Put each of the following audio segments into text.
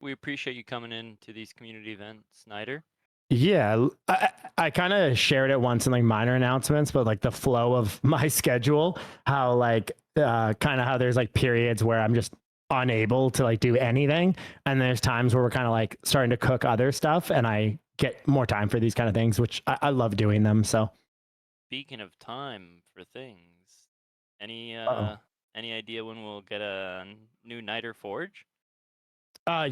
We appreciate you coming in to these community events, Snyder. Yeah, I kind of shared it once in like minor announcements, but like the flow of my schedule, how like kind of how there's like periods where I'm just unable to like do anything, and there's times where we're kind of like starting to cook other stuff, and I get more time for these kind of things, which I love doing them. So, Speaking of time for things, any oh. uh any idea when we'll get a new Niter Forge?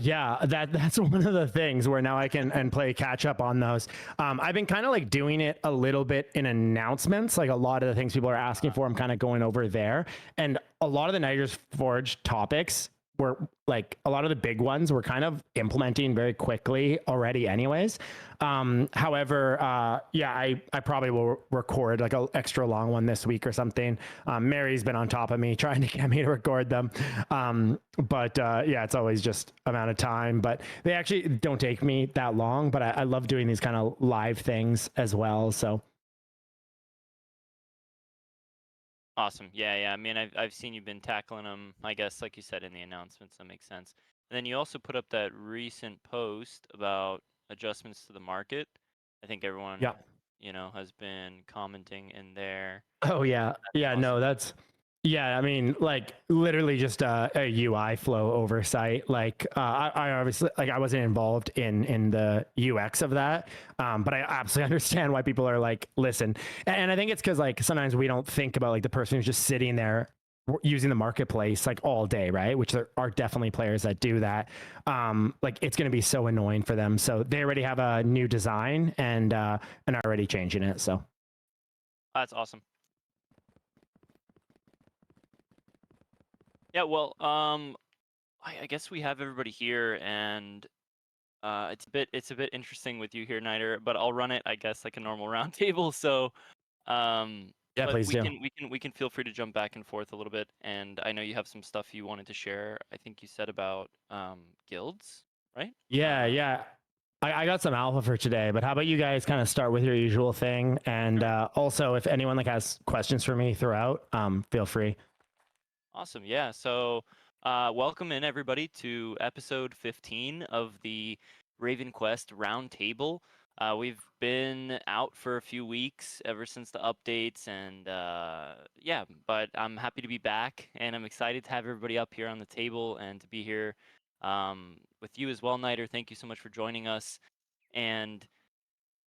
Yeah, that's one of the things where now I can and play catch up on those. I've been kind of like doing it a little bit in announcements, like a lot of the things people are asking for. I'm kind of going over there, and a lot of the Nighters Forge topics were like a lot of the big ones we're kind of implementing very quickly already, anyways. However, yeah, I probably will record like an extra long one this week or something. Mary's been on top of me trying to get me to record them. But yeah, it's always just amount of time. But they actually don't take me that long. But I love doing these kind of live things as well. So Awesome. Yeah. I mean, I've seen you've been tackling them. I guess, like you said in the announcements, that makes sense. And then you also put up that recent post about adjustments to the market. I think everyone, yeah. has been commenting in there. Oh yeah, yeah. No, Awesome. that's yeah. I mean, like literally just a UI flow oversight. Like I obviously like I wasn't involved in the UX of that, but I absolutely understand why people are like, listen. And I think it's because like sometimes we don't think about like the person who's just sitting there using the marketplace like all day, right? Which there are definitely players that do that. Like it's going to be so annoying for them. So they already have a new design and are already changing it. So. That's awesome. Yeah. Well, I guess we have everybody here, and it's a bit interesting with you here, Niter. But I'll run it, I guess, like a normal roundtable. So, Yeah, but please do. we can feel free to jump back and forth a little bit. And I know you have some stuff you wanted to share. I think you said about guilds, right? Yeah, yeah. I got some alpha for today, but how about you guys kind of start with your usual thing? And Sure. also, if anyone like has questions for me throughout, feel free. Awesome. Yeah. So, welcome in everybody to episode 15 of the RavenQuest Roundtable. We've been out for a few weeks ever since the updates, and yeah, but I'm happy to be back, and I'm excited to have everybody up here on the table and to be here with you as well, Niter. Thank you so much for joining us. And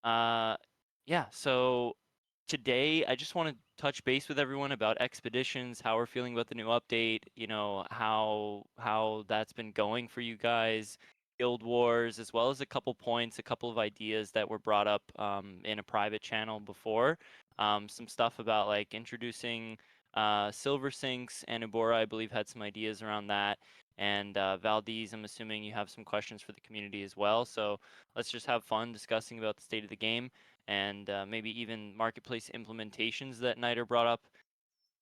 uh, yeah, so today I just want to touch base with everyone about expeditions, how we're feeling about the new update, how that's been going for you guys, guild wars, as well as a couple points, a couple of ideas that were brought up in a private channel before. Some stuff about like introducing silver sinks, and Ubora, I believe, had some ideas around that. And Valdez, I'm assuming you have some questions for the community as well. So let's just have fun discussing about the state of the game and maybe even marketplace implementations that Niter brought up.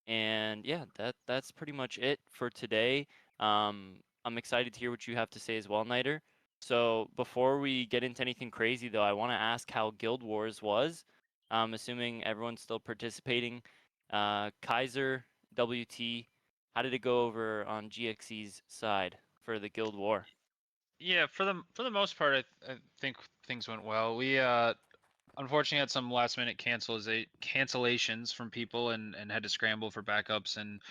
And yeah, that's pretty much it for today. I'm excited to hear what you have to say as well, Niter. So before we get into anything crazy, though, I want to ask how Guild Wars was. Assuming everyone's still participating. Kaiser, WT, how did it go over on GXE's side for the Guild War? Yeah, for the most part, I think things went well. We unfortunately had some last minute cancellations from people and had to scramble for backups and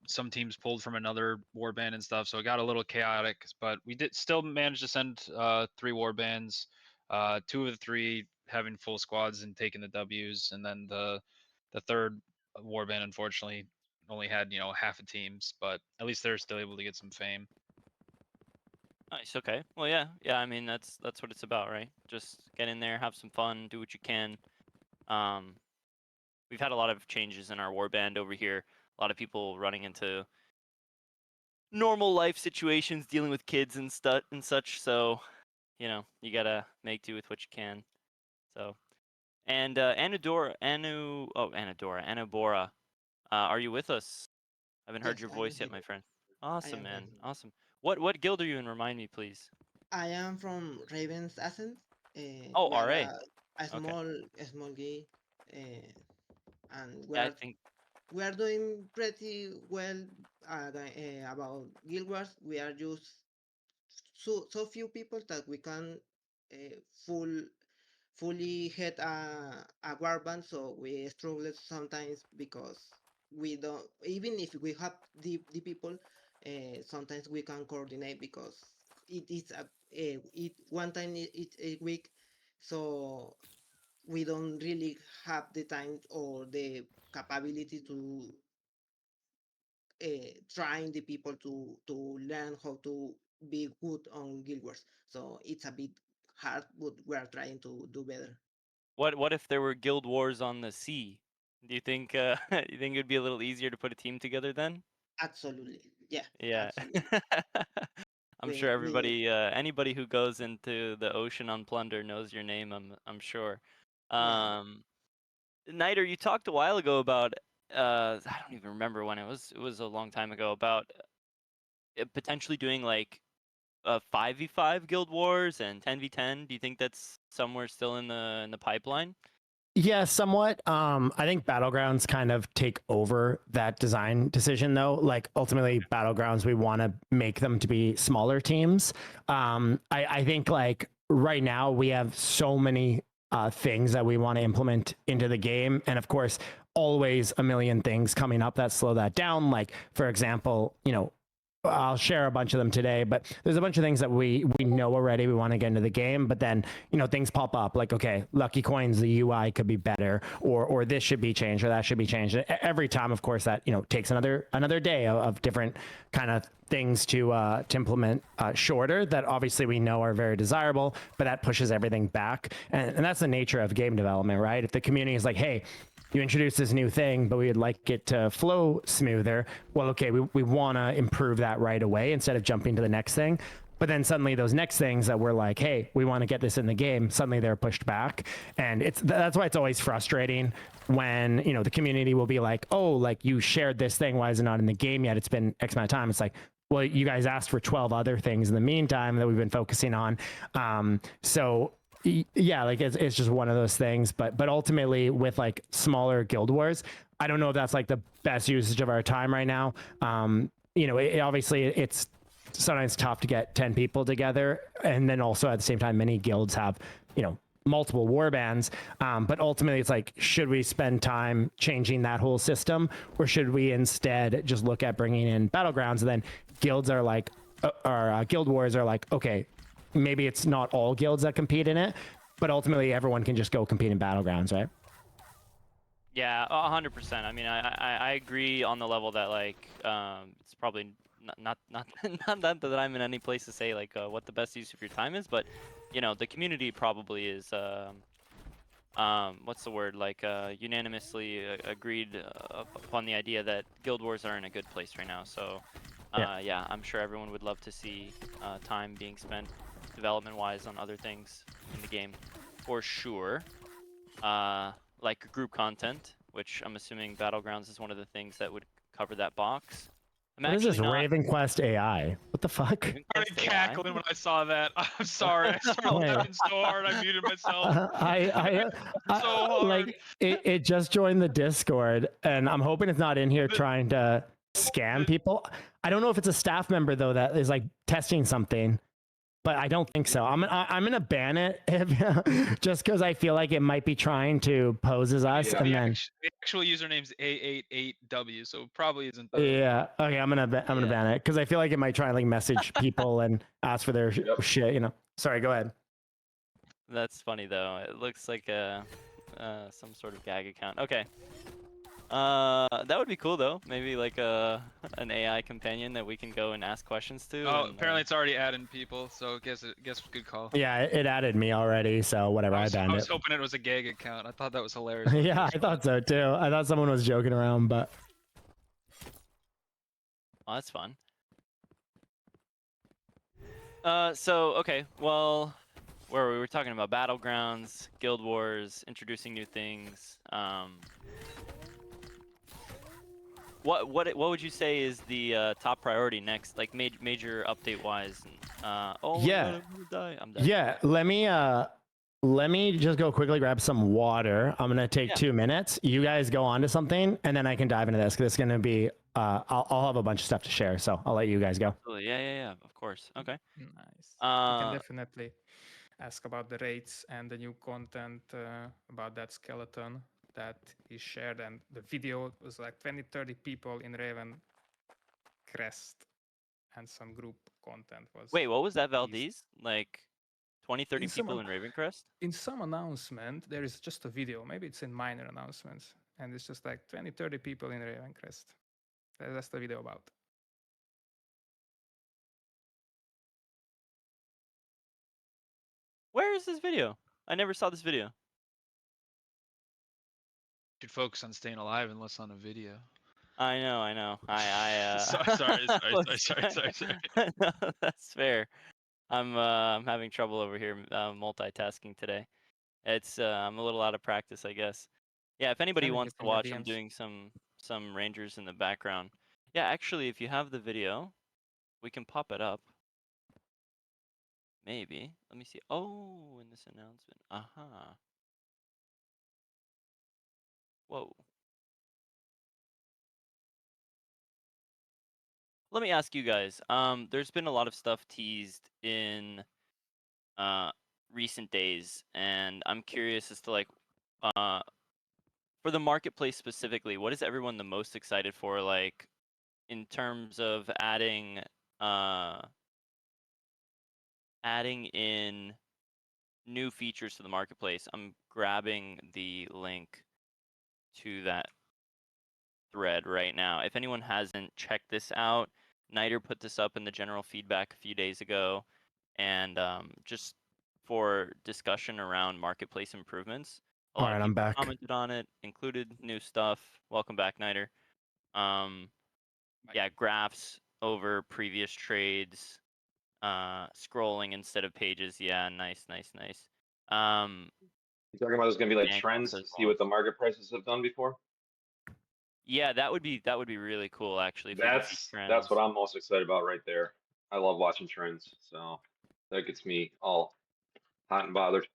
some teams pulled from another warband and stuff, so it got a little chaotic. But we did still manage to send 3 warbands, 2 of the 3 having full squads and taking the Ws, and then the third warband unfortunately only had half a teams, but at least they're still able to get some fame. Nice. Okay. Well, yeah. I mean, that's what it's about, right? Just get in there, have some fun, do what you can. Um, we've had a lot of changes in our warband over here. A lot of people running into normal life situations, dealing with kids and such. So, you gotta make do with what you can. So, and Anubora, are you with us? I haven't heard Yes, your I am voice yet, here. my friend. I Awesome, am man. here. Awesome. What guild are you in? Remind me, please. I am from Raven's Ascent. Oh, We are RA. a Okay. small guild, and Yeah, I think. we are doing pretty well about Guild Wars. We are just so few people that we can uh, full fully hit a warband, so we struggle sometimes because we don't, even if we have the people, sometimes we can coordinate because it is it one time it a week, so we don't really have the time or the capability to trying the people to learn how to be good on Guild Wars. So it's a bit hard, but we are trying to do better. What if there were guild wars on the sea? Do you think you think it'd be a little easier to put a team together then? Absolutely, yeah, Yeah. absolutely. I'm sure We everybody, anybody who goes into the ocean on plunder knows your name. I'm sure. yeah. Niter, you talked a while ago about I don't even remember when it was. It was a long time ago about potentially doing like 5v5 guild wars and 10v10. Do you think that's somewhere still in the pipeline? Yeah, somewhat. I think Battlegrounds kind of take over that design decision, though. Like ultimately, Battlegrounds, we want to make them to be smaller teams. I think like right now we have so many things that we want to implement into the game, and of course, always a million things coming up that slow that down. Like for example, I'll share a bunch of them today, but there's a bunch of things that we know already. We want to get into the game, but then things pop up like, okay, Lucky Coins, the UI could be better, or this should be changed, or that should be changed. Every time, of course, that takes another day of different kind of things to implement shorter that obviously we know are very desirable, but that pushes everything back, and that's the nature of game development, right? If the community is like, hey, you introduced this new thing, but we would like it to flow smoother. Well, okay, we want to improve that right away instead of jumping to the next thing. But then suddenly those next things that we're like, hey, we want to get this in the game, suddenly they're pushed back. And that's why it's always frustrating when, the community will be like, oh, like you shared this thing. Why is it not in the game yet? It's been X amount of time. It's like, well, you guys asked for 12 other things in the meantime that we've been focusing on. So yeah, like it's just one of those things, but ultimately with like smaller guild wars, I don't know if that's like the best usage of our time right now. Obviously it's sometimes tough to get 10 people together, and then also at the same time many guilds have multiple war bands, but ultimately it's like, should we spend time changing that whole system, or should we instead just look at bringing in Battlegrounds? And then guilds are like guild wars are like, okay, maybe it's not all guilds that compete in it, but ultimately everyone can just go compete in Battlegrounds, right? Yeah, 100%. I mean, I agree on the level that like it's probably not that I'm in any place to say like what the best use of your time is, but the community probably is what's the word, like unanimously agreed upon the idea that guild wars are in a good place right now. So yeah, I'm sure everyone would love to see time being spent development wise on other things in the game for sure. Like group content, which I'm assuming Battlegrounds is one of the things that would cover that box. What is this RavenQuest AI? What the fuck? I started cackling when I saw that. I'm sorry. I started laughing so hard I muted myself. I so hard. Like it just joined the Discord, and I'm hoping it's not in here trying to scam people. I don't know if it's a staff member though that is like testing something, but I don't think so. I'm gonna ban it just because I feel like it might be trying to pose as us. Yeah, and then the actual username's A88W, so it probably isn't. Yeah. Okay. I'm gonna ban it because I feel like it might try and like message people and ask for their shit. Sorry. Go ahead. That's funny though. It looks like some sort of gag account. Okay. That would be cool though. Maybe like an AI companion that we can go and ask questions to. Oh, and, apparently it's already adding people, so guess good call. Yeah, it added me already, so whatever. I banned it. I was hoping it was a gag account. I thought that was hilarious. Yeah, I thought so too. I thought someone was joking around, but. Oh, that's fun. So okay, well, where we were talking about Battlegrounds, Guild Wars, introducing new things. What would you say is the top priority next, like major update wise? Oh yeah, I'm done. Yeah, let me just go quickly grab some water. I'm gonna take 2 minutes. You guys go on to something, and then I can dive into this. This is gonna be I'll have a bunch of stuff to share. So I'll let you guys go. Absolutely. Yeah. Of course. Okay. Nice. You can definitely ask about the rates and the new content about that skeleton that is shared. And the video was like 20-30 people in Raven Crest, and some group content was. Wait, what was that, released. Valdez? Like 20, 30 In some people in an- Ravencrest? In some announcement, there is just a video. Maybe it's in minor announcements, and it's just like 20-30 people in Ravencrest. That's the video about. Where is this video? I never saw this video. Should focus on staying alive and less on a video. I know. Sorry. No, that's fair. I'm having trouble over here multitasking today. It's I'm a little out of practice, I guess. Yeah, if anybody Sending wants it to in the watch, I'm DMs. doing some rangers in the background. Yeah, actually, if you have the video, we can pop it up. Maybe. Let me see. Oh, in this announcement. Aha. Whoa. Let me ask you guys. There's been a lot of stuff teased in recent days, and I'm curious as to like for the marketplace specifically, what is everyone the most excited for, like in terms of adding in new features to the marketplace? I'm grabbing the link to that thread right now. If anyone hasn't checked this out, Niter put this up in the general feedback a few days ago, and just for discussion around marketplace improvements. A All lot right, of I'm people back. commented on it, included new stuff. Welcome back, Niter. Yeah, graphs over previous trades, scrolling instead of pages. Yeah, nice. You talking about there's gonna be like and trends as to see well. what the market prices have done before? Yeah, that would be really cool actually. If we could see That's what trends. I'm most excited about right there. I love watching trends, so that gets me all hot and bothered.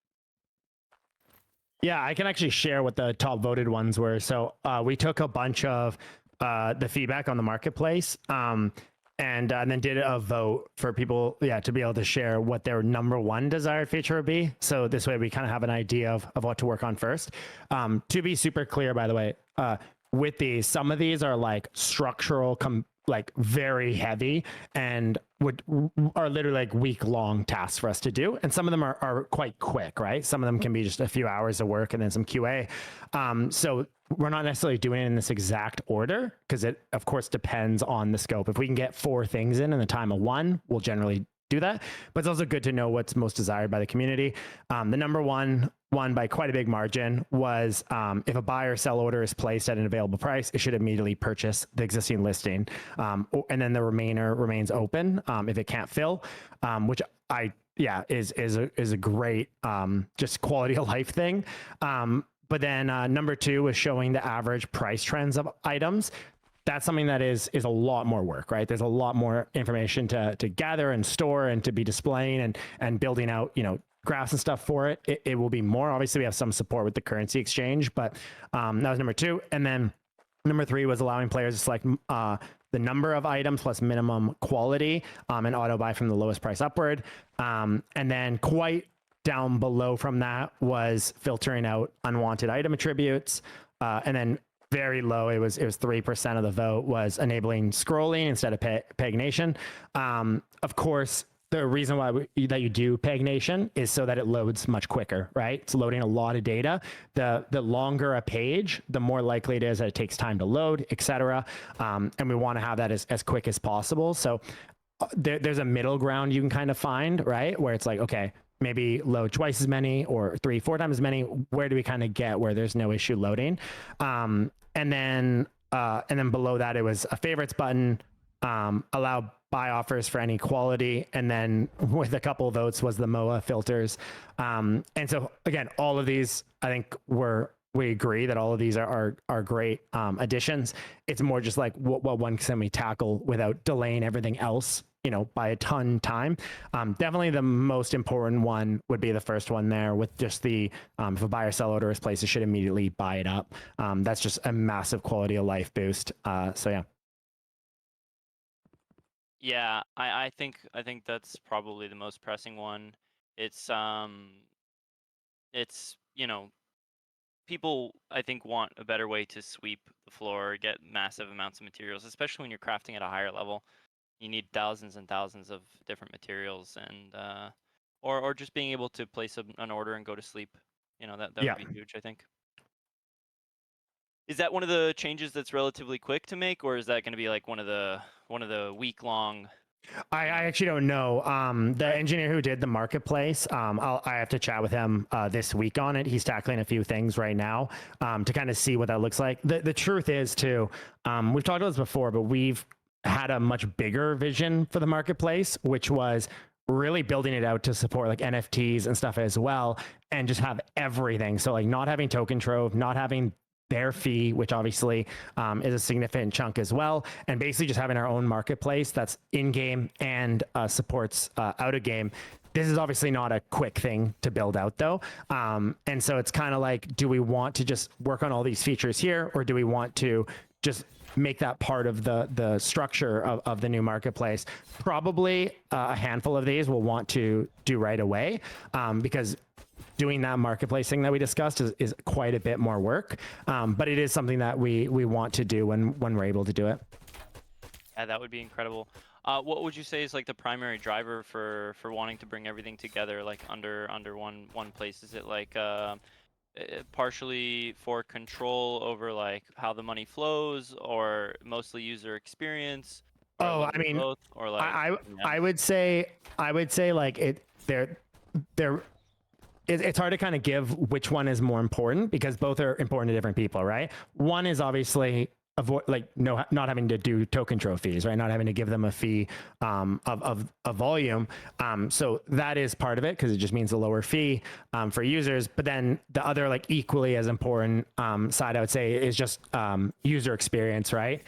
Yeah, I can actually share what the top voted ones were. So we took a bunch of the feedback on the marketplace and then did a vote for people, to be able to share what their number one desired feature would be. So this way we kind of have an idea of what to work on first. To be super clear, by the way, with these, some of these are like structural, like very heavy and are literally like week-long tasks for us to do, and some of them are quite quick, right? Some of them can be just a few hours of work and then some QA. So we're not necessarily doing it in this exact order because it of course depends on the scope. If we can get 4 things in the time of 1, we'll generally do that, but it's also good to know what's most desired by the community. The number one by quite a big margin was if a buy or sell order is placed at an available price, it should immediately purchase the existing listing, and then the remainder remains open if it can't fill, which is a great just quality of life thing. But then number 2 is showing the average price trends of items. That's something that is a lot more work, right? There's a lot more information to gather and store and to be displaying and building out, graphs and stuff for it. It will be more. Obviously, we have some support with the currency exchange, but that was number 2. And then number 3 was allowing players to select the number of items plus minimum quality and auto buy from the lowest price upward. And then quite down below from that was filtering out unwanted item attributes. And then very low, it was 3% of the vote was enabling scrolling instead of pagination. Of course, the reason why that you do pagination is so that it loads much quicker, right? It's loading a lot of data. The longer a page, the more likely it is that it takes time to load, etc. And we want to have that as quick as possible. So there's a middle ground you can kind of find, right? Where it's like, okay, maybe load twice as many or 3-4 times as many. Where do we kind of get where there's no issue loading? And then below that, it was a favorites button, allow buy offers for any quality, and then with a couple of votes was the MOA filters. And so again, all of these, I think we agree that all of these are great additions. It's more just like what one can we tackle without delaying everything else, by a ton time. Definitely the most important one would be the first one there with just the, if a buy or sell order is placed, it should immediately buy it up. That's just a massive quality of life boost. So yeah. Yeah, I think that's probably the most pressing one. It's people I think want a better way to sweep the floor, get massive amounts of materials, especially when you're crafting at a higher level. You need thousands and thousands of different materials, and or just being able to place an order and go to sleep. That Yeah. would be huge, I think. Is that one of the changes that's relatively quick to make, or is that going to be like one of the week-long? I actually don't know. The Right. engineer who did the marketplace, I have to chat with him this week on it. He's tackling a few things right now to kind of see what that looks like. The truth is too, we've talked about this before, but we've had a much bigger vision for the marketplace, which was really building it out to support like NFTs and stuff as well, and just have everything. So like not having token trove, not having their fee, which obviously is a significant chunk as well, and basically just having our own marketplace that's in game and supports out of game. This is obviously not a quick thing to build out though. And so it's kind of like, do we want to just work on all these features here, or do we want to just make that part of the structure of the new marketplace? Probably a handful of these we'll want to do right away because doing that marketplace thing that we discussed is quite a bit more work, but it is something that we want to do when we're able to do it. Yeah, that would be incredible. What would you say is like the primary driver for wanting to bring everything together like under one place? Is it like partially for control over like how the money flows, or mostly user experience, or a Oh, little I bit of mean, both, or like I would say like it's hard to kind of give which one is more important because both are important to different people, right? One is obviously avoid not having to do token trophies, right? Not having to give them a fee of volume. So that is part of it because it just means a lower fee for users. But then the other like equally as important side I would say is just user experience, right?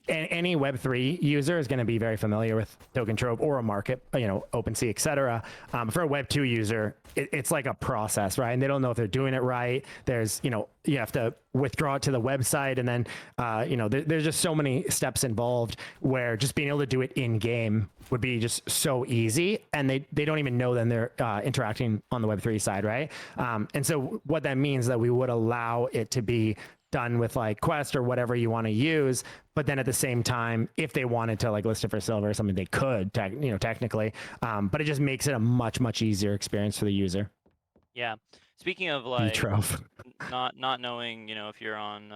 Any Web3 user is going to be very familiar with token trove or a market, OpenSea, et cetera. For a Web2 user, it's like a process, right? And they don't know if they're doing it right. There's, you have to withdraw it to the website. And then, there's just so many steps involved where just being able to do it in game would be just so easy. And they don't even know then they're interacting on the Web3 side, right? And so what that means is that we would allow it to be done with like Quest or whatever you want to use, but then at the same time, if they wanted to like list it for silver or something, they could, technically. But it just makes it a much easier experience for the user. Yeah. Speaking of like Trove. not knowing, if you're on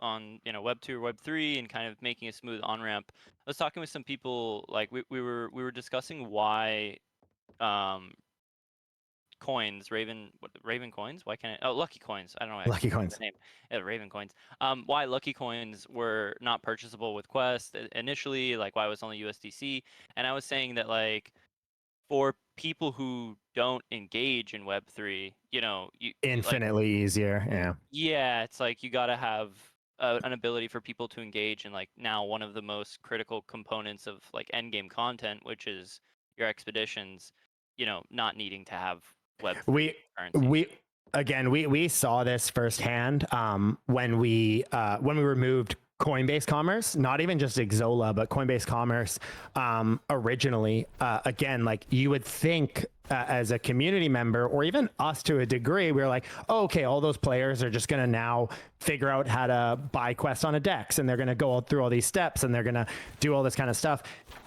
Web 2 or Web3 and kind of making a smooth on ramp. I was talking with some people, like we were discussing why coins, Raven coins. Why can't I? Oh, Lucky coins. I don't know why I Lucky can't remember coins. the name. Yeah, Raven coins. Why Lucky coins were not purchasable with Quest initially, like why it was only USDC. And I was saying that like for people who don't engage in Web3, you Infinitely easier. Yeah. yeah, it's like you got to have an ability for people to engage in like now one of the most critical components of like end game content, which is your expeditions, not needing to have Web3 currency. We saw this firsthand when we removed Coinbase Commerce, not even just Xsola, but Coinbase Commerce originally. Again, like you would think as a community member, or even us to a degree, we were like, oh, okay, all those players are just going to now figure out how to buy Quest on a DEX, and they're going to go through all these steps, and they're going to do all this kind of stuff.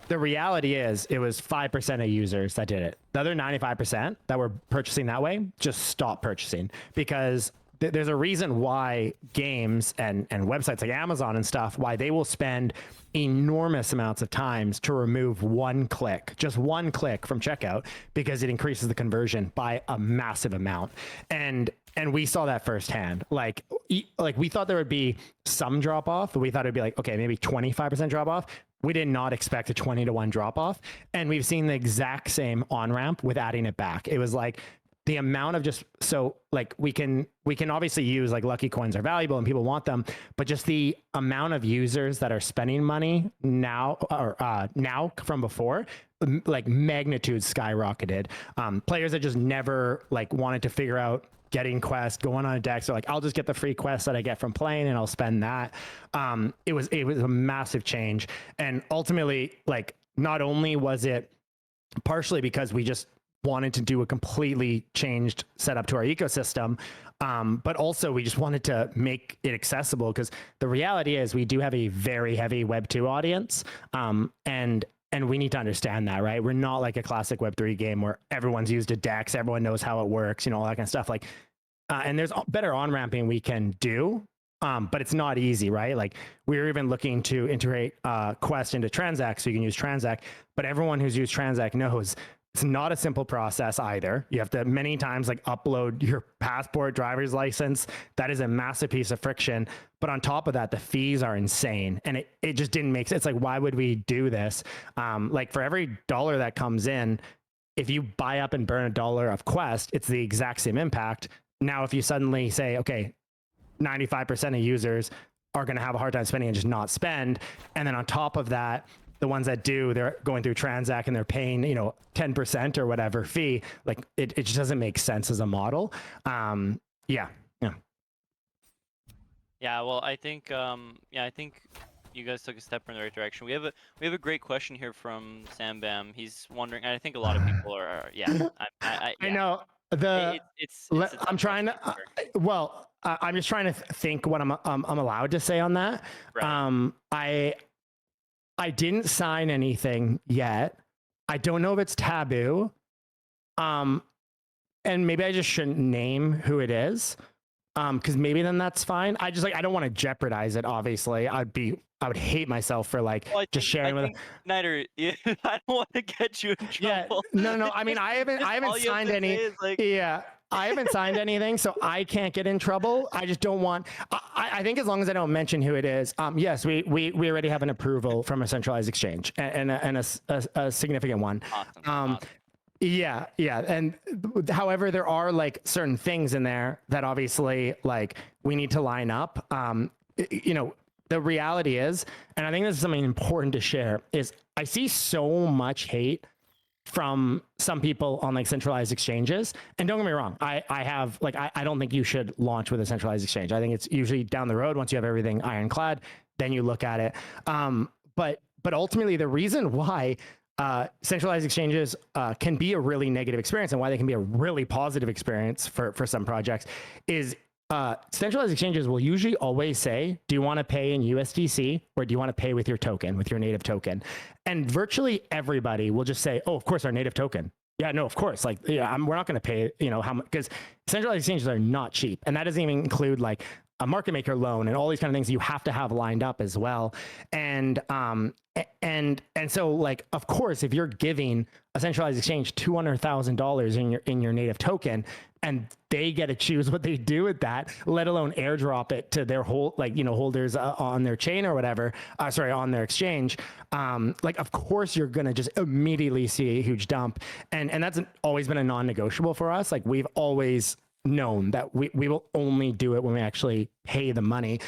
The reality is it was 5% of users that did it. The other 95% that were purchasing that way just stopped purchasing because there's a reason why games and websites like Amazon and stuff, why they will spend enormous amounts of times to remove just one click from checkout, because it increases the conversion by a massive amount. And we saw that firsthand. Like we thought there would be some drop off, but we thought it'd be like, okay, maybe 25% drop off. We did not expect a 20-to-1 drop off. And we've seen the exact same on ramp with adding it back. It was like the amount of we can obviously use like Lucky coins are valuable and people want them, but just the amount of users that are spending money now from before, like magnitude skyrocketed. Players that just never like wanted to figure out getting Quest, going on a deck. So like, I'll just get the free Quest that I get from playing and I'll spend that. It was a massive change. And ultimately, like not only was it partially because we just wanted to do a completely changed setup to our ecosystem, but also we just wanted to make it accessible, because the reality is we do have a very heavy Web 2 audience, and we need to understand that, right? We're not like a classic Web 3 game where everyone's used a DEX, everyone knows how it works, all that kind of stuff. Like, and there's better on ramping we can do, but it's not easy, right? Like, we're even looking to integrate Quest into Transact so you can use Transact, but everyone who's used Transact knows it's not a simple process either. You have to many times like upload your passport, driver's license. That is a massive piece of friction. But on top of that, the fees are insane. And it just didn't make sense. It's like, why would we do this? Like, for every dollar that comes in, if you buy up and burn $1 of Quest, it's the exact same impact. Now, if you suddenly say, okay, 95% of users are going to have a hard time spending and just not spend, and then on top of that, the ones that do, they're going through Transact and they're paying, 10% or whatever fee. Like, it just doesn't make sense as a model. Yeah. Well, I think I think you guys took a step in the right direction. We have a great question here from Sam Bam. He's wondering, and I think a lot of people are I know it's a tough I'm trying to question, for sure. I'm just trying to think what I'm allowed to say on that. Right. I didn't sign anything yet. I don't know if it's taboo. And maybe I just shouldn't name who it is. Because maybe then that's fine. I don't want to jeopardize it. Obviously, I would hate myself for just sharing with. Snyder, I don't want to get you in trouble. Yeah, no. I mean, I haven't signed any. Yeah, I haven't signed anything, so I can't get in trouble. I just don't want. I think as long as I don't mention who it is. Yes, we already have an approval from a centralized exchange and a significant one. Awesome. Yeah. And however, there are like certain things in there that obviously like we need to line up. The reality is, and I think this is something important to share, is I see so much hate from some people on like centralized exchanges. And don't get me wrong, I have like, I don't think you should launch with a centralized exchange. I think it's usually down the road once you have everything ironclad, then you look at it. But ultimately the reason why centralized exchanges can be a really negative experience and why they can be a really positive experience for some projects is centralized exchanges will usually always say, do you want to pay in USDC or do you want to pay with your token, with your native token? And virtually everybody will just say, oh, of course, our native token. Yeah, no, of course. Like, yeah, we're not going to pay, how much, because centralized exchanges are not cheap. And that doesn't even include like a market maker loan and all these kind of things you have to have lined up as well. And so like, of course, if you're giving a centralized exchange $200,000 in your native token, and they get to choose what they do with that, let alone airdrop it to their whole, holders on their chain or whatever, on their exchange. Of course you're going to just immediately see a huge dump. And that's always been a non-negotiable for us. Like, we've always known that we will only do it when we actually pay the money.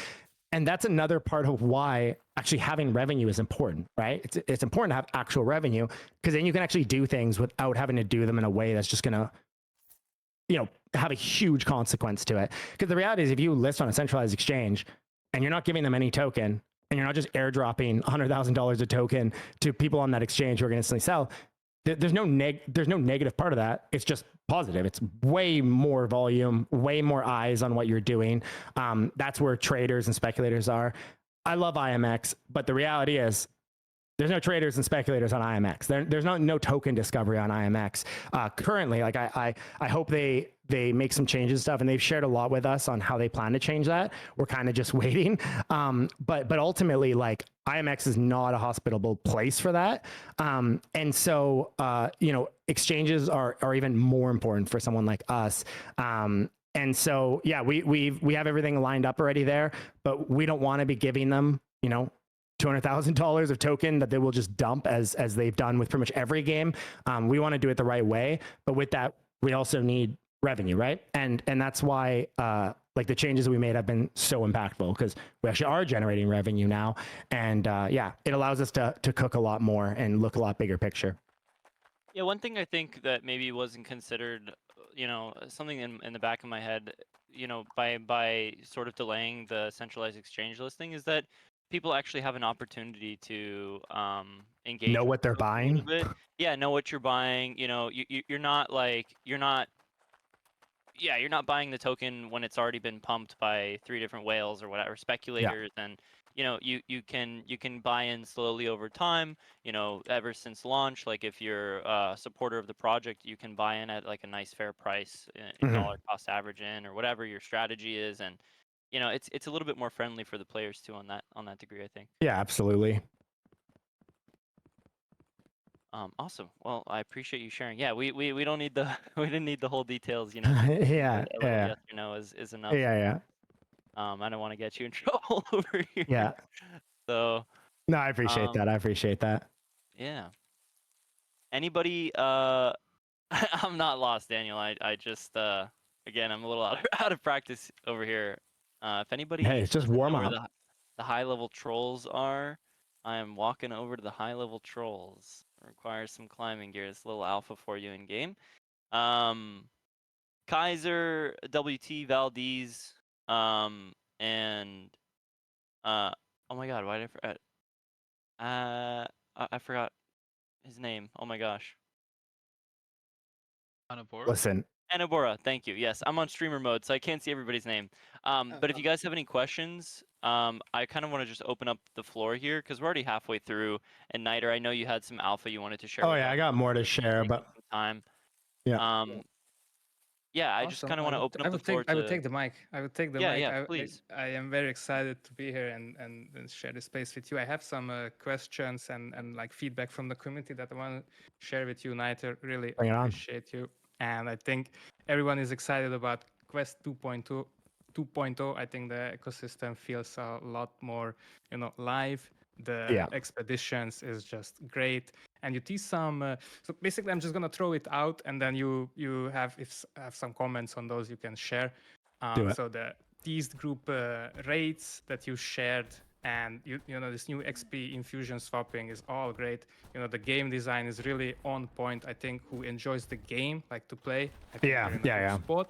And that's another part of why actually having revenue is important, right? It's important to have actual revenue, because then you can actually do things without having to do them in a way that's just going to, have a huge consequence to it. Because the reality is, if you list on a centralized exchange and you're not giving them any token, and you're not just airdropping $100,000 a token to people on that exchange who are going to instantly sell, there's no negative part of that. It's just positive. It's way more volume, way more eyes on what you're doing. That's where traders and speculators are. I love IMX, but the reality is, there's no traders and speculators on IMX. There's no token discovery on IMX currently. Like, I hope they make some changes and stuff, and they've shared a lot with us on how they plan to change that. We're kind of just waiting. But ultimately, like, IMX is not a hospitable place for that. And so, exchanges are even more important for someone like us. And so, yeah, we have everything lined up already there, but we don't want to be giving them, $200,000 of token that they will just dump as they've done with pretty much every game. We want to do it the right way, but with that, we also need revenue, right? And that's why like the changes we made have been so impactful, because we actually are generating revenue now, and it allows us to cook a lot more and look a lot bigger picture. Yeah, one thing I think that maybe wasn't considered, something in the back of my head, by sort of delaying the centralized exchange listing, is that people actually have an opportunity to engage Know with what they're the token a little buying. bit. Yeah, know what you're buying. You know, you're not you're not buying the token when it's already been pumped by 3 different whales or whatever speculators, and you know you can buy in slowly over time. You know, ever since launch, like if you're a supporter of the project, you can buy in at like a nice fair price, dollar cost average in, or whatever your strategy is, and you know it's a little bit more friendly for the players too on that degree, I think. Yeah, absolutely. Awesome. Well, I appreciate you sharing. Yeah, we don't need the we didn't need the whole details. You know, Yeah, a little yeah, yes or no is enough. yeah. I don't want to get you in trouble over here. Yeah. So, No, I appreciate that. I appreciate that. yeah. Anybody? I'm not lost, Daniel. I just again, I'm a little out of practice over here. If anybody Hey, it's just doesn't warm know where up. the high level trolls are, I am walking over to the high level trolls. Requires some climbing gear. It's a little alpha for you in game. Kaiser, WT, Valdez, and oh my God, why did I forget? I forgot his name. Oh my gosh. Anabora? Listen, Anabora, thank you. Yes, I'm on streamer mode, so I can't see everybody's name. But if you guys have any questions, I kind of want to just open up the floor here because we're already halfway through. And Niter, I know you had some alpha you wanted to share. oh with yeah, us. I got more to We're share, taking but some time. yeah. Yeah, I just Awesome. kind of want to open up the floor I would to. take the mic. I would take the Yeah, mic. yeah, please. I am very excited to be here and share the space with you. I have some questions and like feedback from the community that I want to share with you, Niter. Really Bring it on. appreciate you. And I think everyone is excited about Quest 2.2. 2.0. I think the ecosystem feels a lot more, live. The expeditions is just great, and you tease some. So basically, I'm just gonna throw it out, and then you have have some comments on those you can share. Do it. So the teased group rates that you shared, and you know this new XP infusion swapping is all great. You know the game design is really on point. I think who enjoys the game, like to play, I think they're in a good spot.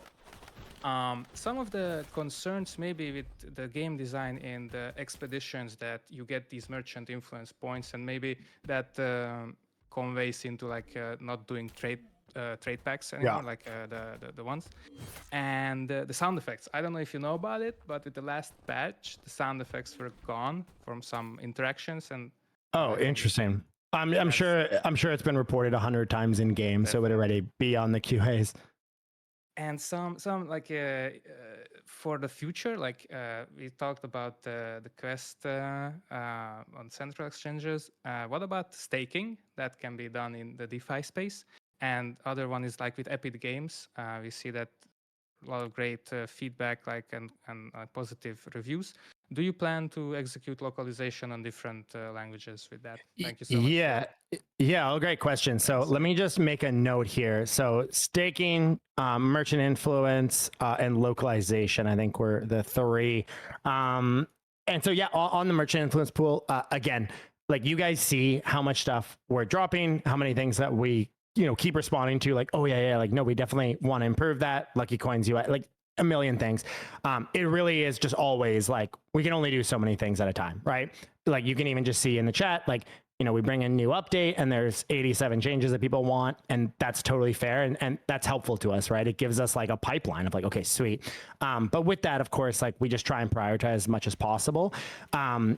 Some of the concerns maybe with the game design in the expeditions that you get these merchant influence points, and maybe that conveys into like not doing trade packs anymore, like the ones. And the sound effects. I don't know if you know about it, but with the last patch, the sound effects were gone from some interactions. And oh, interesting. I'm sure it's been reported 100 times in game, so it would already be on the QAs. And some like for the future, like we talked about the Quest on central exchanges. What about staking that can be done in the DeFi space? And other one is like with Epic Games. We see that a lot of great feedback, like and positive reviews. Do you plan to execute localization on different languages with that? Thank you so much. Yeah, great question. So let me just make a note here. So staking, merchant influence, and localization, I think were the 3. And so yeah, on the merchant influence pool, again, like you guys see how much stuff we're dropping, how many things that we keep responding to, like, oh yeah, like no, we definitely want to improve that. Lucky Coins UI, like a million things. It really is just always like we can only do so many things at a time, right? Like you can even just see in the chat, like, we bring a new update and there's 87 changes that people want, and that's totally fair. And that's helpful to us, right? It gives us like a pipeline of like, okay, sweet. But with that, of course, like we just try and prioritize as much as possible. So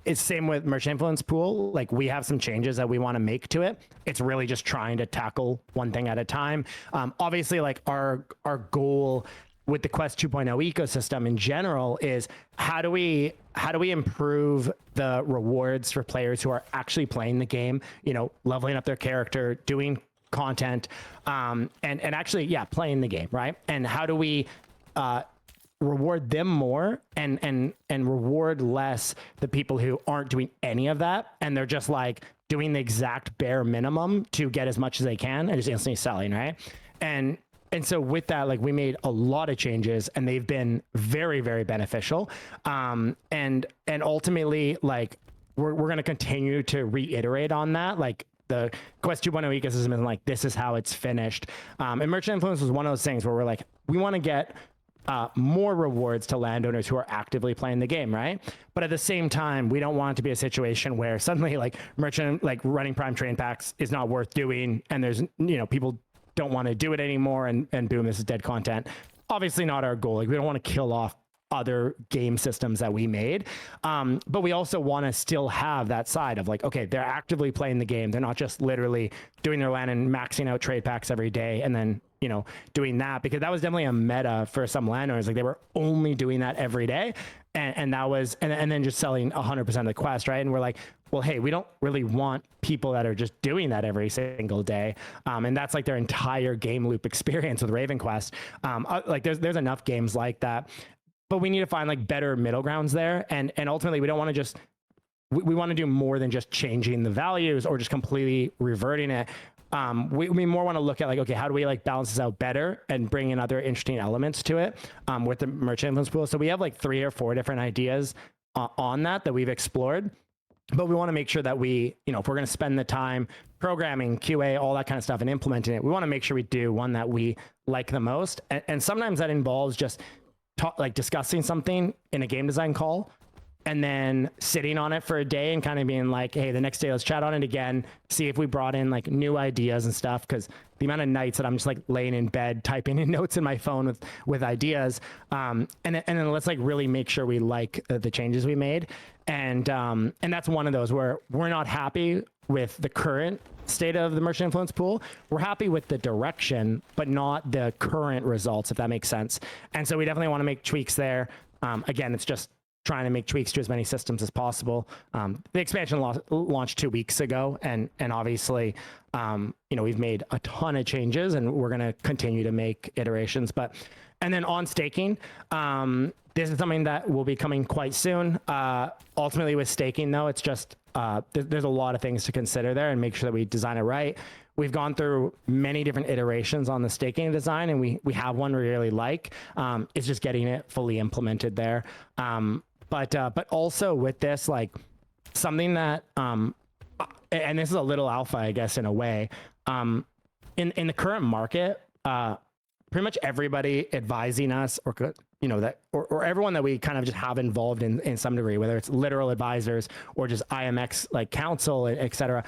it's same with merchant influence pool. Like we have some changes that we want to make to it. It's really just trying to tackle one thing at a time. Obviously, like our goal with the Quest 2.0 ecosystem in general is how do we improve the rewards for players who are actually playing the game, leveling up their character, doing content, and actually, playing the game, right? And how do we reward them more and reward less the people who aren't doing any of that, and they're just like doing the exact bare minimum to get as much as they can and just instantly selling, right? And so with that, like we made a lot of changes and they've been very, very beneficial. And ultimately, like we're going to continue to reiterate on that. Like the Quest 2.0 ecosystem is like, this is how it's finished. And merchant influence was one of those things where we're like, we want to get more rewards to landowners who are actively playing the game, right? But at the same time, we don't want it to be a situation where suddenly like merchant, like running prime train packs is not worth doing, and there's, you know, people don't want to do it anymore, and boom, this is dead content. Obviously not our goal. Like, we don't want to kill off other game systems that we made, but we also want to still have that side of like, okay, they're actively playing the game, they're not just literally doing their LAN and maxing out trade packs every day and then, you know, doing that, because that was definitely a meta for some landowners. Like, they were only doing that every day, and that was, and then just selling 100% of the quest, right? And we're like, well, hey, we don't really want people that are just doing that every single day, and that's like their entire game loop experience with RavenQuest. Like, there's enough games like that, but we need to find like better middle grounds there, and ultimately we don't want to just, we want to do more than just changing the values or just completely reverting it. We more want to look at like, okay, how do we like balance this out better and bring in other interesting elements to it with the merchant influence pool. So we have like 3 or 4 different ideas on that we've explored, but we want to make sure that we, you know, if we're going to spend the time programming, QA, all that kind of stuff and implementing it, we want to make sure we do one that we like the most. And sometimes that involves just like discussing something in a game design call and then sitting on it for a day and kind of being like, hey, the next day let's chat on it again, see if we brought in like new ideas and stuff. Because the amount of nights that I'm just like laying in bed typing in notes in my phone with ideas, and then let's like really make sure we like the changes we made. And that's one of those where we're not happy with the current state of the merchant influence pool. We're happy with the direction, but not the current results, if that makes sense. And so we definitely want to make tweaks there. Again, it's just trying to make tweaks to as many systems as possible. The expansion launched 2 weeks ago, and obviously, you know, we've made a ton of changes, and we're going to continue to make iterations. And then on staking, this is something that will be coming quite soon. Ultimately, with staking, though, it's just there's a lot of things to consider there and make sure that we design it right. We've gone through many different iterations on the staking design, and we have one we really like. It's just getting it fully implemented there. But also with this, like something that, and this is a little alpha, I guess, in a way, in the current market, pretty much everybody advising us, or you know, that or everyone that we kind of just have involved in some degree, whether it's literal advisors or just IMX like counsel, et cetera,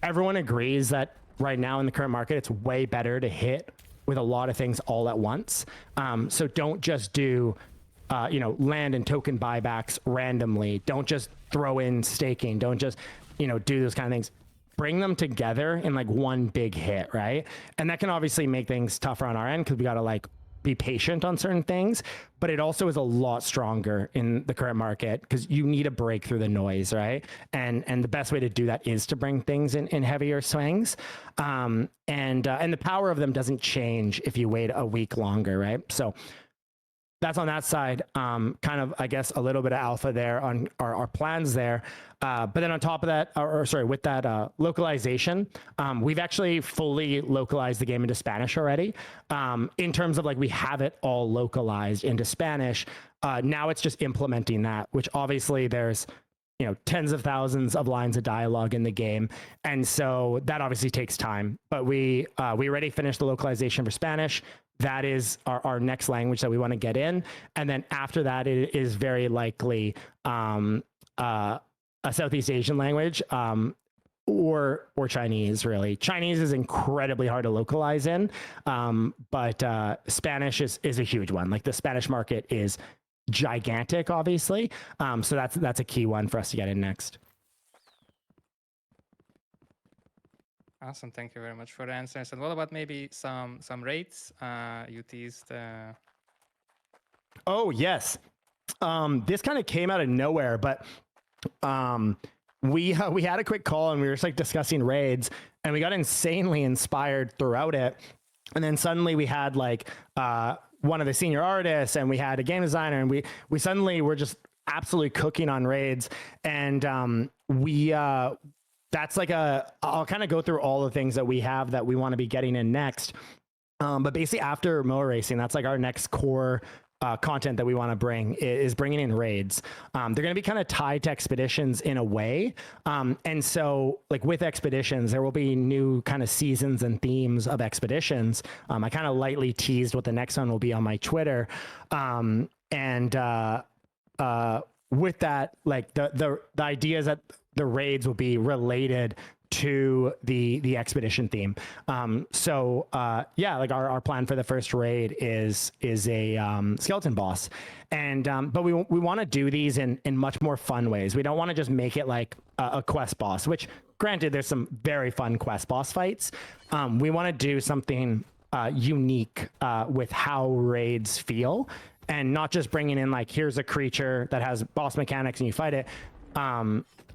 everyone agrees that right now in the current market, it's way better to hit with a lot of things all at once. So don't just do you know, land and token buybacks randomly. Don't just throw in staking. Don't just, you know, do those kind of things. Bring them together in like one big hit, right? And that can obviously make things tougher on our end because we got to like be patient on certain things, but it also is a lot stronger in the current market because you need to break through the noise, right? And the best way to do that is to bring things in heavier swings. And the power of them doesn't change if you wait a week longer, right? So that's on that side. Kind of, I guess, a little bit of alpha there on our plans there. But then on top of that, with that localization, we've actually fully localized the game into Spanish already. In terms of like, we have it all localized into Spanish. Now it's just implementing that, which obviously there's, you know, tens of thousands of lines of dialogue in the game. And so that obviously takes time, but we already finished the localization for Spanish. That is our next language that we want to get in. And then after that, it is very likely a Southeast Asian language or Chinese, really. Chinese is incredibly hard to localize in, but Spanish is a huge one. Like the Spanish market is gigantic, obviously. So that's a key one for us to get in next. Awesome, thank you very much for the answers. And what about maybe some rates? You teased. Oh yes, this kind of came out of nowhere, but we had a quick call and we were just like discussing raids, and we got insanely inspired throughout it. And then suddenly we had like one of the senior artists, and we had a game designer, and we suddenly were just absolutely cooking on raids, and that's like I'll kind of go through all the things that we have that we want to be getting in next. But basically after motor racing, that's like our next core content that we want to bring is bringing in raids. They're going to be kind of tied to expeditions in a way. And so like with expeditions, there will be new kind of seasons and themes of expeditions. I kind of lightly teased what the next one will be on my Twitter. With that, like the idea is that the raids will be related to the expedition theme. Yeah, like our plan for the first raid is a skeleton boss, and but we want to do these in much more fun ways. We don't want to just make it like a quest boss, which granted there's some very fun quest boss fights. We want to do something unique with how raids feel, and not just bringing in like, here's a creature that has boss mechanics and you fight it.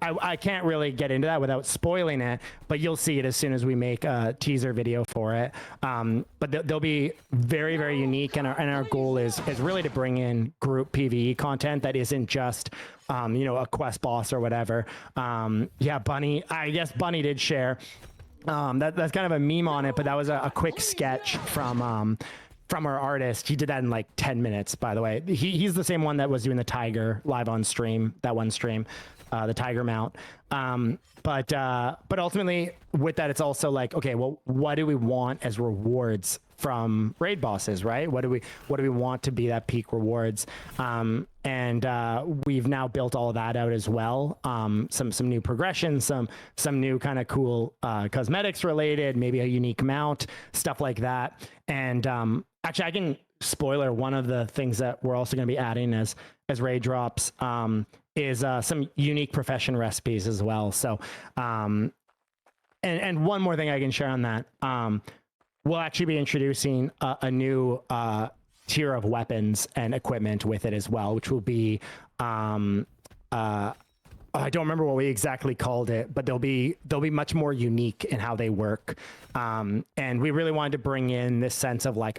I can't really get into that without spoiling it, but you'll see it as soon as we make a teaser video for it. But they'll be very, very unique, and our goal is really to bring in group PvE content that isn't just a quest boss or whatever. Yeah, Bunny, I guess Bunny did share. That's kind of a meme on it, but that was a quick sketch from our artist. He did that in like 10 minutes, by the way. He's the same one that was doing the tiger live on stream, that one stream, the tiger mount. But ultimately with that, it's also like, okay, well, what do we want as rewards from raid bosses, right? What do we want to be that peak rewards? We've now built all of that out as well. Some new progressions, some new kind of cool cosmetics related, maybe a unique mount, stuff like that. And actually, I can spoiler one of the things that we're also going to be adding as raid drops is some unique profession recipes as well. So, and one more thing I can share on that. We'll actually be introducing a new tier of weapons and equipment with it as well, which will be, I don't remember what we exactly called it, but they'll be much more unique in how they work. And we really wanted to bring in this sense of like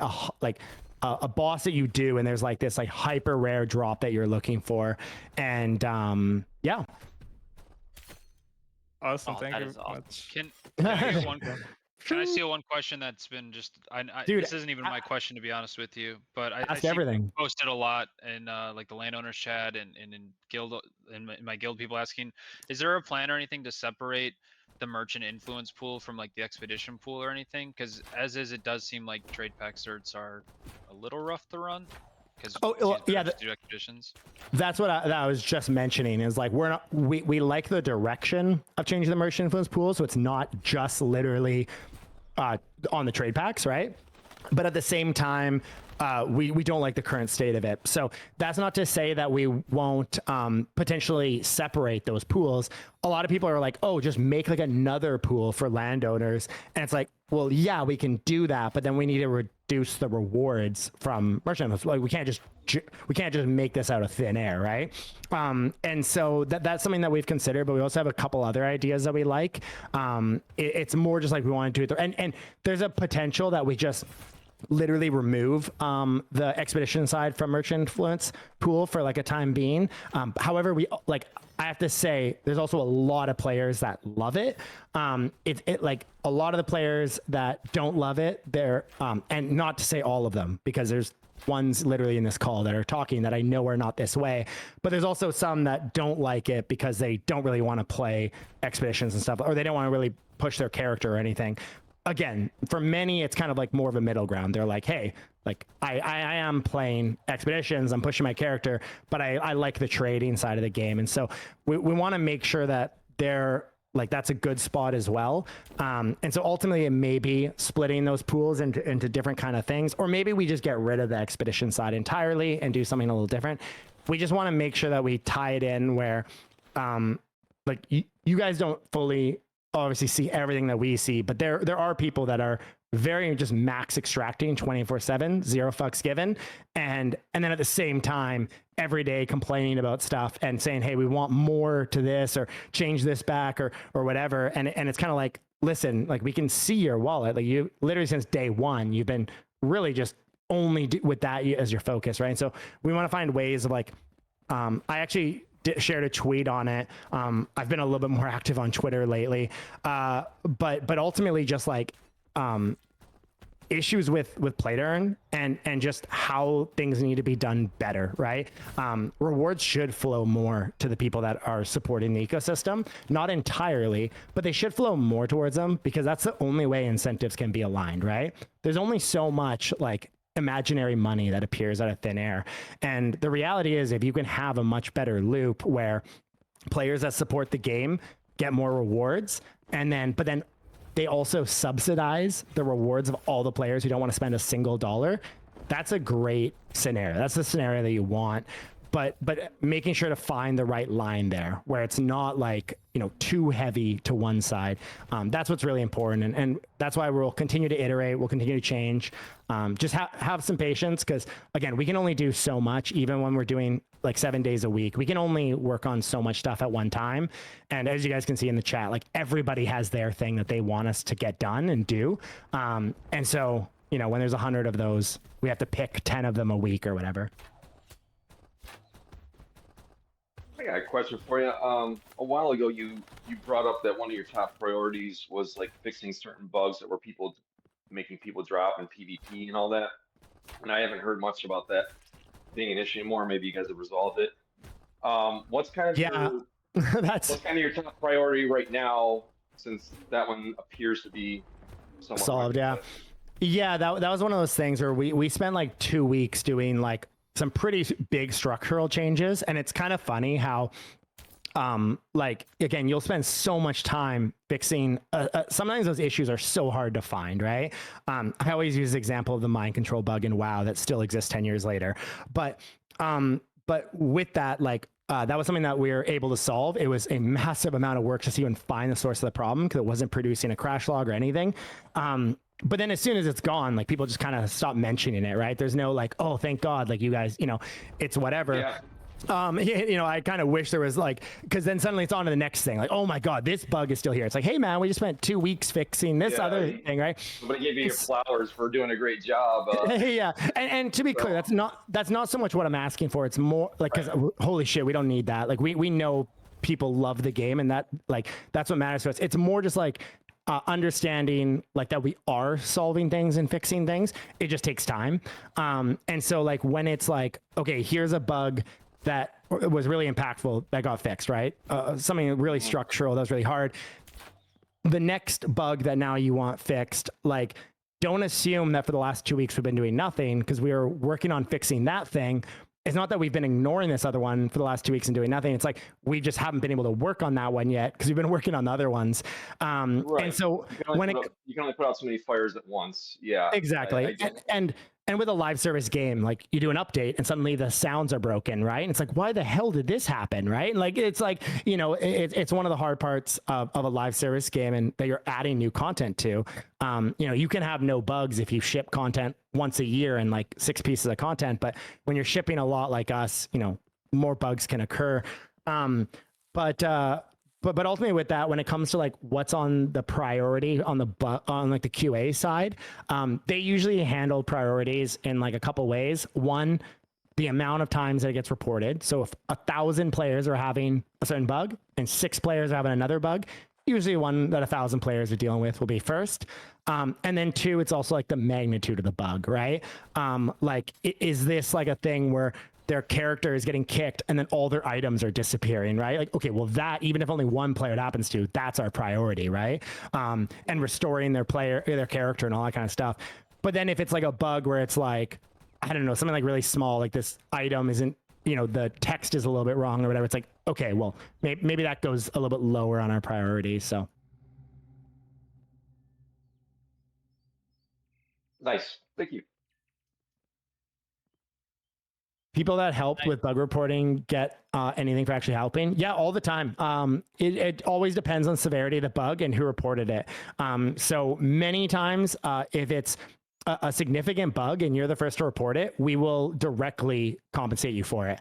a boss that you do, and there's like this like hyper rare drop that you're looking for. And yeah. Awesome, Oh, thank that you is very awesome. much. Can I steal one question that's been just Dude, this isn't even my question, to be honest with you, but I ask see everything. you posted a lot in like the landowners chat and in guild, in my guild, people asking, is there a plan or anything to separate the merchant influence pool from like the expedition pool or anything? Because as is, it does seem like trade pack certs are a little rough to run. Yeah, do expeditions. That's what I was just mentioning, is like we like the direction of changing the merchant influence pool, so it's not just literally on the trade packs, right? But at the same time, we don't like the current state of it. So that's not to say that we won't potentially separate those pools. A lot of people are like, oh, just make like another pool for landowners. And it's like, well, yeah, we can do that, but then we need to reduce the rewards from merchant. Like we can't just make this out of thin air, right? And so that's something that we've considered, but we also have a couple other ideas that we like. It's more just like we want to do it, and there's a potential that we just literally remove the expedition side from merchant influence pool for like a time being. However, I have to say, there's also a lot of players that love it. It like a lot of the players that don't love it, they're and not to say all of them, because there's ones literally in this call that are talking that I know are not this way, but there's also some that don't like it because they don't really want to play expeditions and stuff, or they don't want to really push their character or anything. Again, for many, it's kind of like more of a middle ground. They're like, hey, like I am playing expeditions, I'm pushing my character, but I like the trading side of the game. And so we want to make sure that they're like, that's a good spot as well. And so ultimately it may be splitting those pools into different kind of things, or maybe we just get rid of the expedition side entirely and do something a little different. We just want to make sure that we tie it in where like you guys don't fully obviously see everything that we see, but there are people that are very just max extracting 24/7, zero fucks given, and then at the same time every day complaining about stuff and saying, hey, we want more to this, or change this back, or whatever. And it's kind of like, listen, like we can see your wallet, like you literally since day one you've been really just only with that as your focus, right? And so we want to find ways of like I actually shared a tweet on it. I've been a little bit more active on Twitter lately, but ultimately just like issues with play to earn and just how things need to be done better, right? Rewards should flow more to the people that are supporting the ecosystem, not entirely, but they should flow more towards them, because that's the only way incentives can be aligned, right? There's only so much like imaginary money that appears out of thin air. And the reality is, if you can have a much better loop where players that support the game get more rewards, but then they also subsidize the rewards of all the players who don't want to spend a single dollar, that's a great scenario. That's the scenario that you want. But making sure to find the right line there where it's not like, too heavy to one side. That's what's really important. And that's why we'll continue to iterate. We'll continue to change. Just have some patience, because again, we can only do so much. Even when we're doing like 7 days a week, we can only work on so much stuff at one time. And as you guys can see in the chat, like everybody has their thing that they want us to get done and do. And so, when there's 100 of those, we have to pick 10 of them a week or whatever. I got a question for you. A while ago, you brought up that one of your top priorities was like fixing certain bugs that were making people drop in PvP and all that. And I haven't heard much about that being an issue anymore. Maybe you guys have resolved it. What's kind of what's kind of your top priority right now, since that one appears to be somewhat solved? Yeah, that was one of those things where we spent like 2 weeks doing like some pretty big structural changes. And it's kind of funny how, like, again, you'll spend so much time fixing, sometimes those issues are so hard to find, right? I always use the example of the mind control bug in WoW that still exists 10 years later. But with that, like, that was something that we were able to solve. It was a massive amount of work just to even find the source of the problem, because it wasn't producing a crash log or anything. But then as soon as it's gone, like people just kind of stop mentioning it, right? There's no like, oh, thank God, like you guys, it's whatever. Yeah. I kind of wish there was like, because then suddenly it's on to the next thing. Like, oh my God, this bug is still here. It's like, hey man, we just spent 2 weeks fixing this other thing, right? Somebody gave you your flowers for doing a great job. Yeah, and to be clear, that's not so much what I'm asking for. It's more like, because holy shit, we don't need that. Like we know people love the game, and that's what matters to us. It's more just like, understanding like that we are solving things and fixing things. It just takes time. And so like when it's like, okay, here's a bug that was really impactful that got fixed, right? Something really structural that was really hard. The next bug that now you want fixed, like don't assume that for the last 2 weeks we've been doing nothing, because we are working on fixing that thing. It's not that we've been ignoring this other one for the last 2 weeks and doing nothing. It's like we just haven't been able to work on that one yet because we've been working on the other ones. Right. And so you can only put out so many fires at once. Yeah, exactly. And with a live service game, like you do an update and suddenly the sounds are broken, right? And it's like, why the hell did this happen, right? Like it's like, it's one of the hard parts of a live service game, and that you're adding new content to. You can have no bugs if you ship content once a year and like 6 pieces of content, but when you're shipping a lot like us, more bugs can occur. But ultimately with that, when it comes to like what's on the priority on like the QA side, they usually handle priorities in like a couple ways. One, the amount of times that it gets reported. So if 1,000 players are having a certain bug and 6 players are having another bug, usually one that 1,000 players are dealing with will be first. And then 2, it's also like the magnitude of the bug, right? Like, is this like a thing where their character is getting kicked and then all their items are disappearing, right? Like, okay, well that, even if only one player it happens to, that's our priority, right? And restoring their character and all that kind of stuff. But then if it's like a bug where it's like, I don't know, something like really small, like this item isn't, the text is a little bit wrong or whatever, it's like, okay, well, maybe that goes a little bit lower on our priority, so. Nice, thank you. People that helped with bug reporting get anything for actually helping? Yeah, all the time. It always depends on severity of the bug and who reported it. So many times, if it's a significant bug and you're the first to report it, we will directly compensate you for it.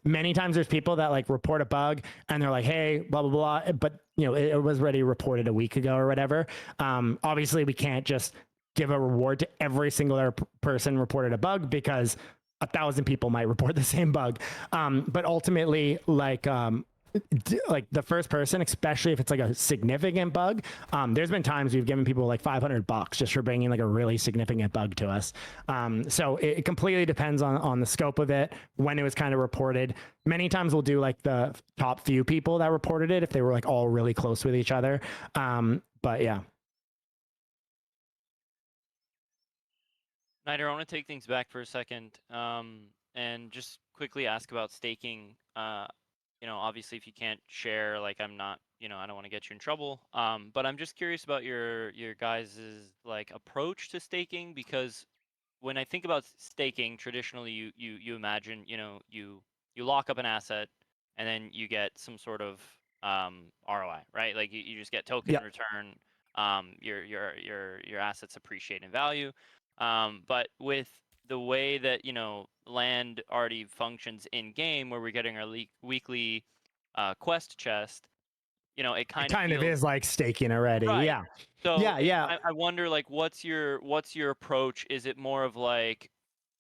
Many times there's people that like report a bug and they're like, hey, blah, blah, blah. But it was already reported a week ago or whatever. Obviously we can't just give a reward to every single other person reported a bug, because 1,000 people might report the same bug. But ultimately, like, like the first person, especially if it's like a significant bug. There's been times we've given people like $500 just for bringing like a really significant bug to us. So it completely depends on the scope of it, when it was kind of reported. Many times we'll do like the top few people that reported it if they were like all really close with each other. But yeah. Snyder, I want to take things back for a second, and just quickly ask about staking. Obviously, if you can't share, like, I'm not, I don't want to get you in trouble. But I'm just curious about your guys' like approach to staking, because when I think about staking, traditionally you imagine, you lock up an asset and then you get some sort of ROI, right? Like you just get token Yep. return. Your assets appreciate in value. But with the way that land already functions in game, where we're getting our weekly quest chest, it kind It of kind of feels is like staking already. right. Yeah. So Yeah. I wonder, like, what's your approach? Is it more of like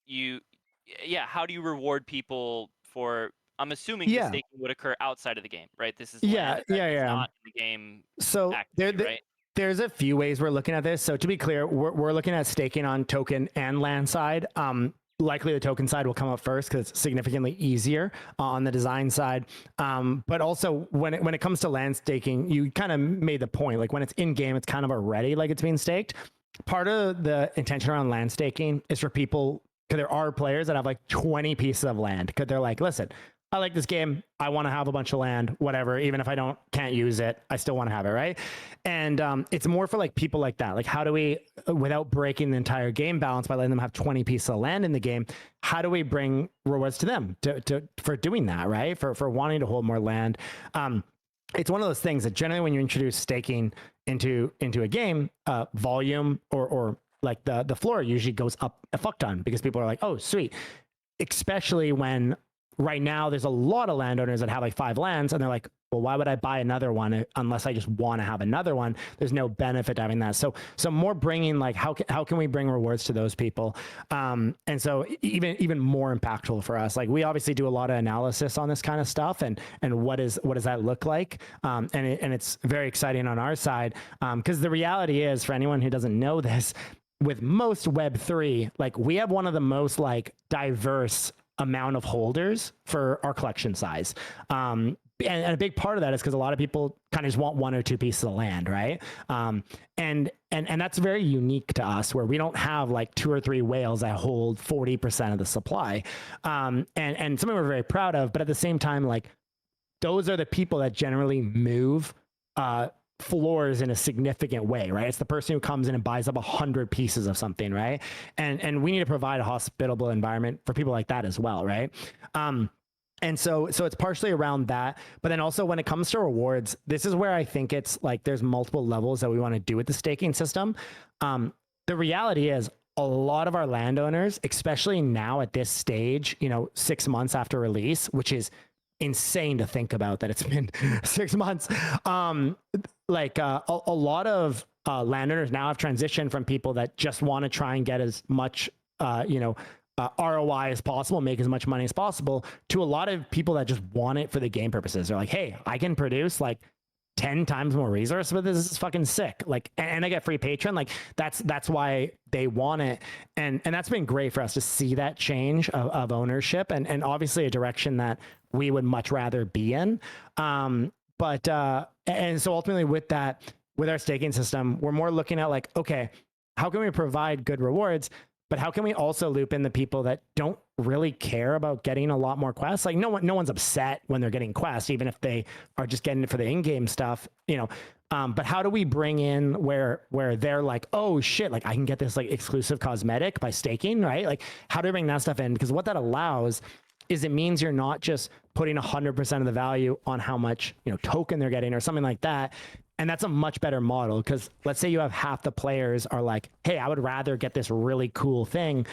how do you reward people for? I'm assuming the Yeah. staking would occur outside of the game, right? This is Yeah. land that is Yeah. not in the game So actively, right? there's a few ways we're looking at this. So to be clear, we're looking at staking on token and land side. Likely the token side will come up first because it's significantly easier on the design side. But also when it comes to land staking, you kind of made the point, like when it's in game, it's kind of already like it's being staked. Part of the intention around land staking is for people, because there are players that have like 20 pieces of land, because they're like, listen, I like this game. I want to have a bunch of land, whatever. Even if I can't use it, I still want to have it, right? And it's more for like people like that. Like, how do we, without breaking the entire game balance by letting them have 20 pieces of land in the game, how do we bring rewards to them for doing that, right? For wanting to hold more land. It's one of those things that generally when you introduce staking into a game, volume or like the floor usually goes up a fuck ton, because people are like, oh, sweet. Especially when right now there's a lot of landowners that have like 5 lands, and they're like, well, why would I buy another one unless I just want to have another one? There's no benefit to having that. So more bringing like, how can we bring rewards to those people? And so even more impactful for us, like we obviously do a lot of analysis on this kind of stuff, and what does that look like? And it's very exciting on our side, because the reality is, for anyone who doesn't know this, with most Web3, like we have one of the most like diverse amount of holders for our collection size. And a big part of that is because a lot of people kind of just want 1 or 2 pieces of land, right? And that's very unique to us, where we don't have like 2 or 3 whales that hold 40% of the supply. And something we're very proud of, but at the same time, like those are the people that generally move floors in a significant way, right? It's the person who comes in and buys up 100 pieces of something, right? And we need to provide a hospitable environment for people like that as well, right? And so it's partially around that, but then also when it comes to rewards, this is where I think it's like there's multiple levels that we want to do with the staking system. The reality is, a lot of our landowners, especially now at this stage, 6 months after release, which is insane to think about that it's been 6 months. A lot of landowners now have transitioned from people that just want to try and get as much, ROI as possible, make as much money as possible, to a lot of people that just want it for the game purposes. They're like, hey, I can produce like 10 times more resource, but this is fucking sick. Like, and I get free patron. Like that's why they want it. And that's been great for us to see that change of ownership, and obviously a direction that we would much rather be in. And so ultimately with that, with our staking system, we're more looking at like, okay, how can we provide good rewards, but how can we also loop in the people that don't really care about getting a lot more quests? Like no one's upset when they're getting quests, even if they are just getting it for the in-game stuff, but how do we bring in where they're like, oh shit, like I can get this like exclusive cosmetic by staking, right? Like how do we bring that stuff in? Because what that allows is it means you're not just putting 100% of the value on how much, token they're getting or something like that. And that's a much better model, because let's say you have half the players are like, hey, I would rather get this really cool thing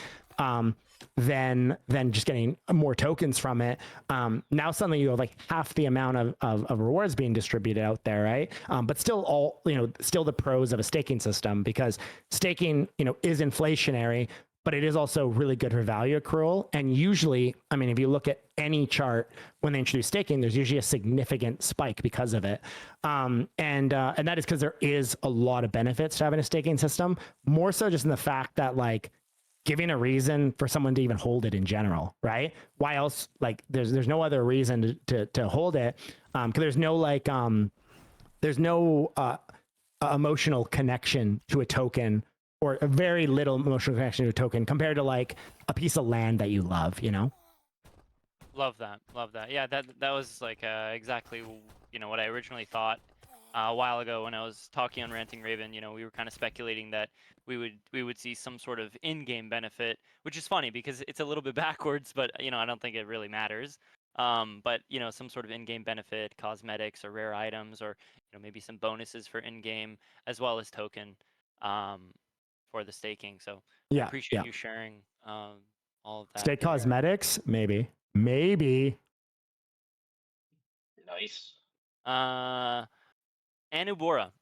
than just getting more tokens from it. Now suddenly you have like half the amount of rewards being distributed out there, right? But still still the pros of a staking system, because staking, is inflationary, but it is also really good for value accrual. And usually, I mean, if you look at any chart when they introduce staking, there's usually a significant spike because of it. And that is because there is a lot of benefits to having a staking system, more so just in the fact that like giving a reason for someone to even hold it in general, right? Why else? Like there's no other reason to hold it. Cause there's no like, there's no emotional connection to a token, or a very little emotional connection to a token compared to like a piece of land that you love, you know? Love that. Love that. Yeah, that was like exactly what I originally thought a while ago when I was talking on Ranting Raven. We were kind of speculating that we would see some sort of in-game benefit, which is funny because it's a little bit backwards, but I don't think it really matters. But some sort of in-game benefit, cosmetics or rare items, or maybe some bonuses for in-game as well as token for the staking. So I appreciate you sharing all of that. Stake cosmetics, maybe. Maybe. Nice. Anubora,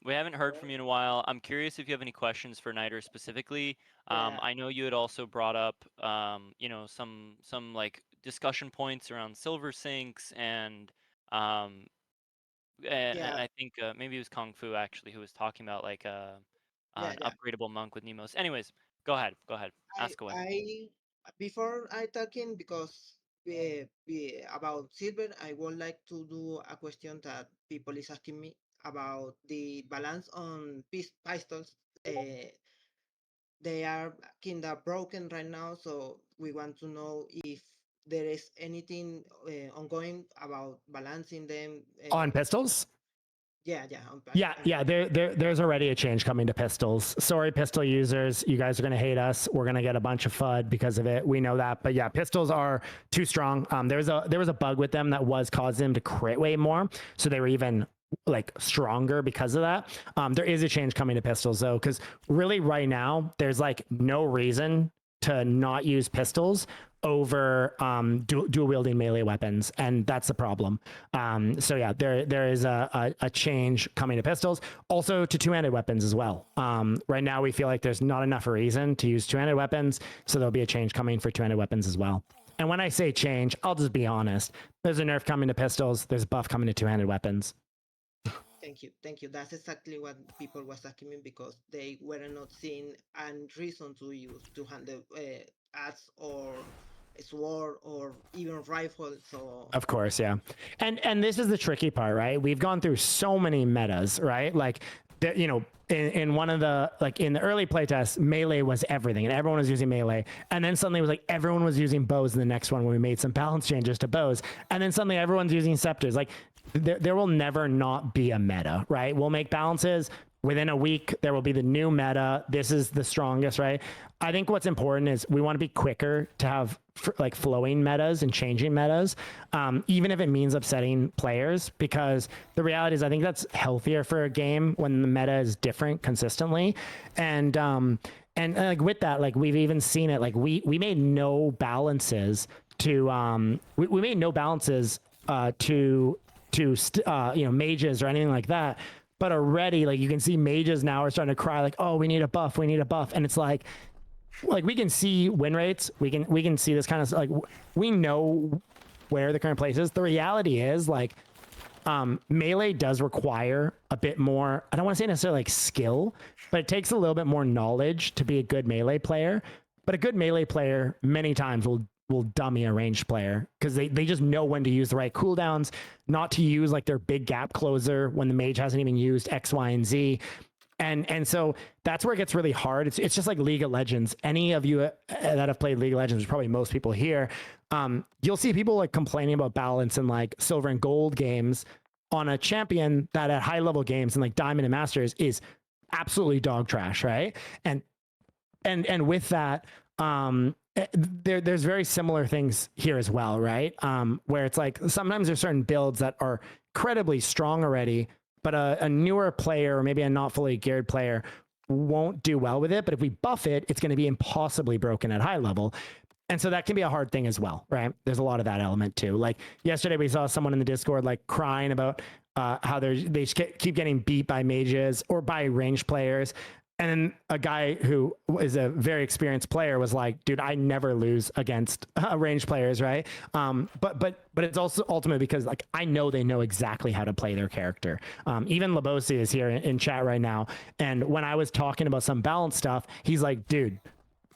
we haven't heard from you in a while. I'm curious if you have any questions for Niter specifically. Yeah. I know you had also brought up, some like discussion points around silver sinks and Yeah. I think maybe it was Kung Fu actually who was talking about like Yeah. an Yeah. upgradable monk with Nemos. Anyways, go ahead, ask away. Before I talking, because about silver, I would like to do a question that people is asking me about the balance on pistols. They are kind of broken right now, so we want to know if there is anything ongoing about balancing them. On pistols? Yeah. Yeah. There's already a change coming to pistols. Sorry, pistol users, you guys are gonna hate us. We're gonna get a bunch of FUD because of it. We know that, but yeah, pistols are too strong. There was a bug with them that was causing them to crit way more, so they were even like stronger because of that. There is a change coming to pistols though, because really right now there's like no reason to not use pistols over dual wielding melee weapons, and that's the problem. So yeah, there is a change coming to pistols, also to two-handed weapons as well. Right now we feel like there's not enough reason to use two-handed weapons, so there'll be a change coming for two-handed weapons as well. And when I say change, I'll just be honest. There's a nerf coming to pistols. There's a buff coming to two-handed weapons. Thank you. That's exactly what people was asking me, because they were not seeing a reason to use two-handed axe or a sword or even rifle. So of course, yeah. And this is the tricky part, right? We've gone through so many metas, right? Like in one of the, like in the early playtests, melee was everything and everyone was using melee. And then suddenly it was like everyone was using bows in the next one when we made some balance changes to bows. And then suddenly everyone's using scepters. Like there will never not be a meta, right? We'll make balances. Within a week, there will be the new meta. This is the strongest, right? I think what's important is we want to be quicker to have like flowing metas and changing metas, even if it means upsetting players, because the reality is I think that's healthier for a game when the meta is different consistently. And like with that, like we've even seen it, like we made no balances to, we made no balances to mages or anything like that. But already, like you can see mages now are starting to cry like, oh, we need a buff. And it's like we can see win rates. We can see this kind of like, we know where the current place is. The reality is like melee does require a bit more, I don't want to say necessarily like skill, but it takes a little bit more knowledge to be a good melee player. But a good melee player many times will dummy a ranged player because they just know when to use the right cooldowns, not to use like their big gap closer when the mage hasn't even used X, Y, and Z. And so that's where it gets really hard. It's just like League of Legends. Any of you that have played League of Legends, which probably most people here, you'll see people like complaining about balance in like silver and gold games on a champion that at high level games and like Diamond and Masters is absolutely dog trash, right? And with that, there's very similar things here as well, right? Where it's like sometimes there's certain builds that are incredibly strong already, but a newer player or maybe a not fully geared player won't do well with it. But if we buff it, it's going to be impossibly broken at high level. And so that can be a hard thing as well, right? There's a lot of that element too. Like yesterday, we saw someone in the Discord like crying about how they keep getting beat by mages or by ranged players. And then a guy who is a very experienced player was like, dude, I never lose against ranged players, right? But it's also ultimately because like I know they know exactly how to play their character. Even Labosi is here in chat right now. And when I was talking about some balance stuff, he's like, dude,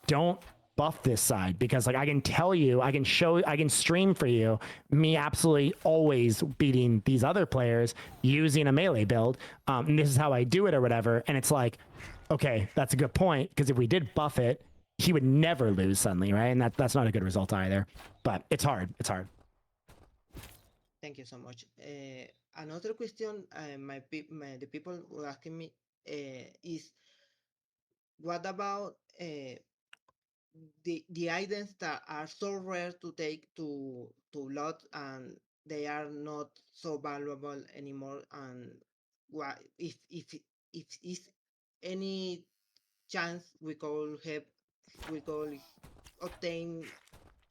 don't buff this side because like I can tell you, I can show, I can stream for you me absolutely always beating these other players using a melee build. And this is how I do it or whatever. And it's like, okay, that's a good point because if we did buff it, he would never lose suddenly, right? And that's not a good result either. But it's hard. It's hard. Thank you so much. Another question the people were asking me is what about the items that are so rare to take to lot and they are not so valuable anymore, and what if is any chance we could obtain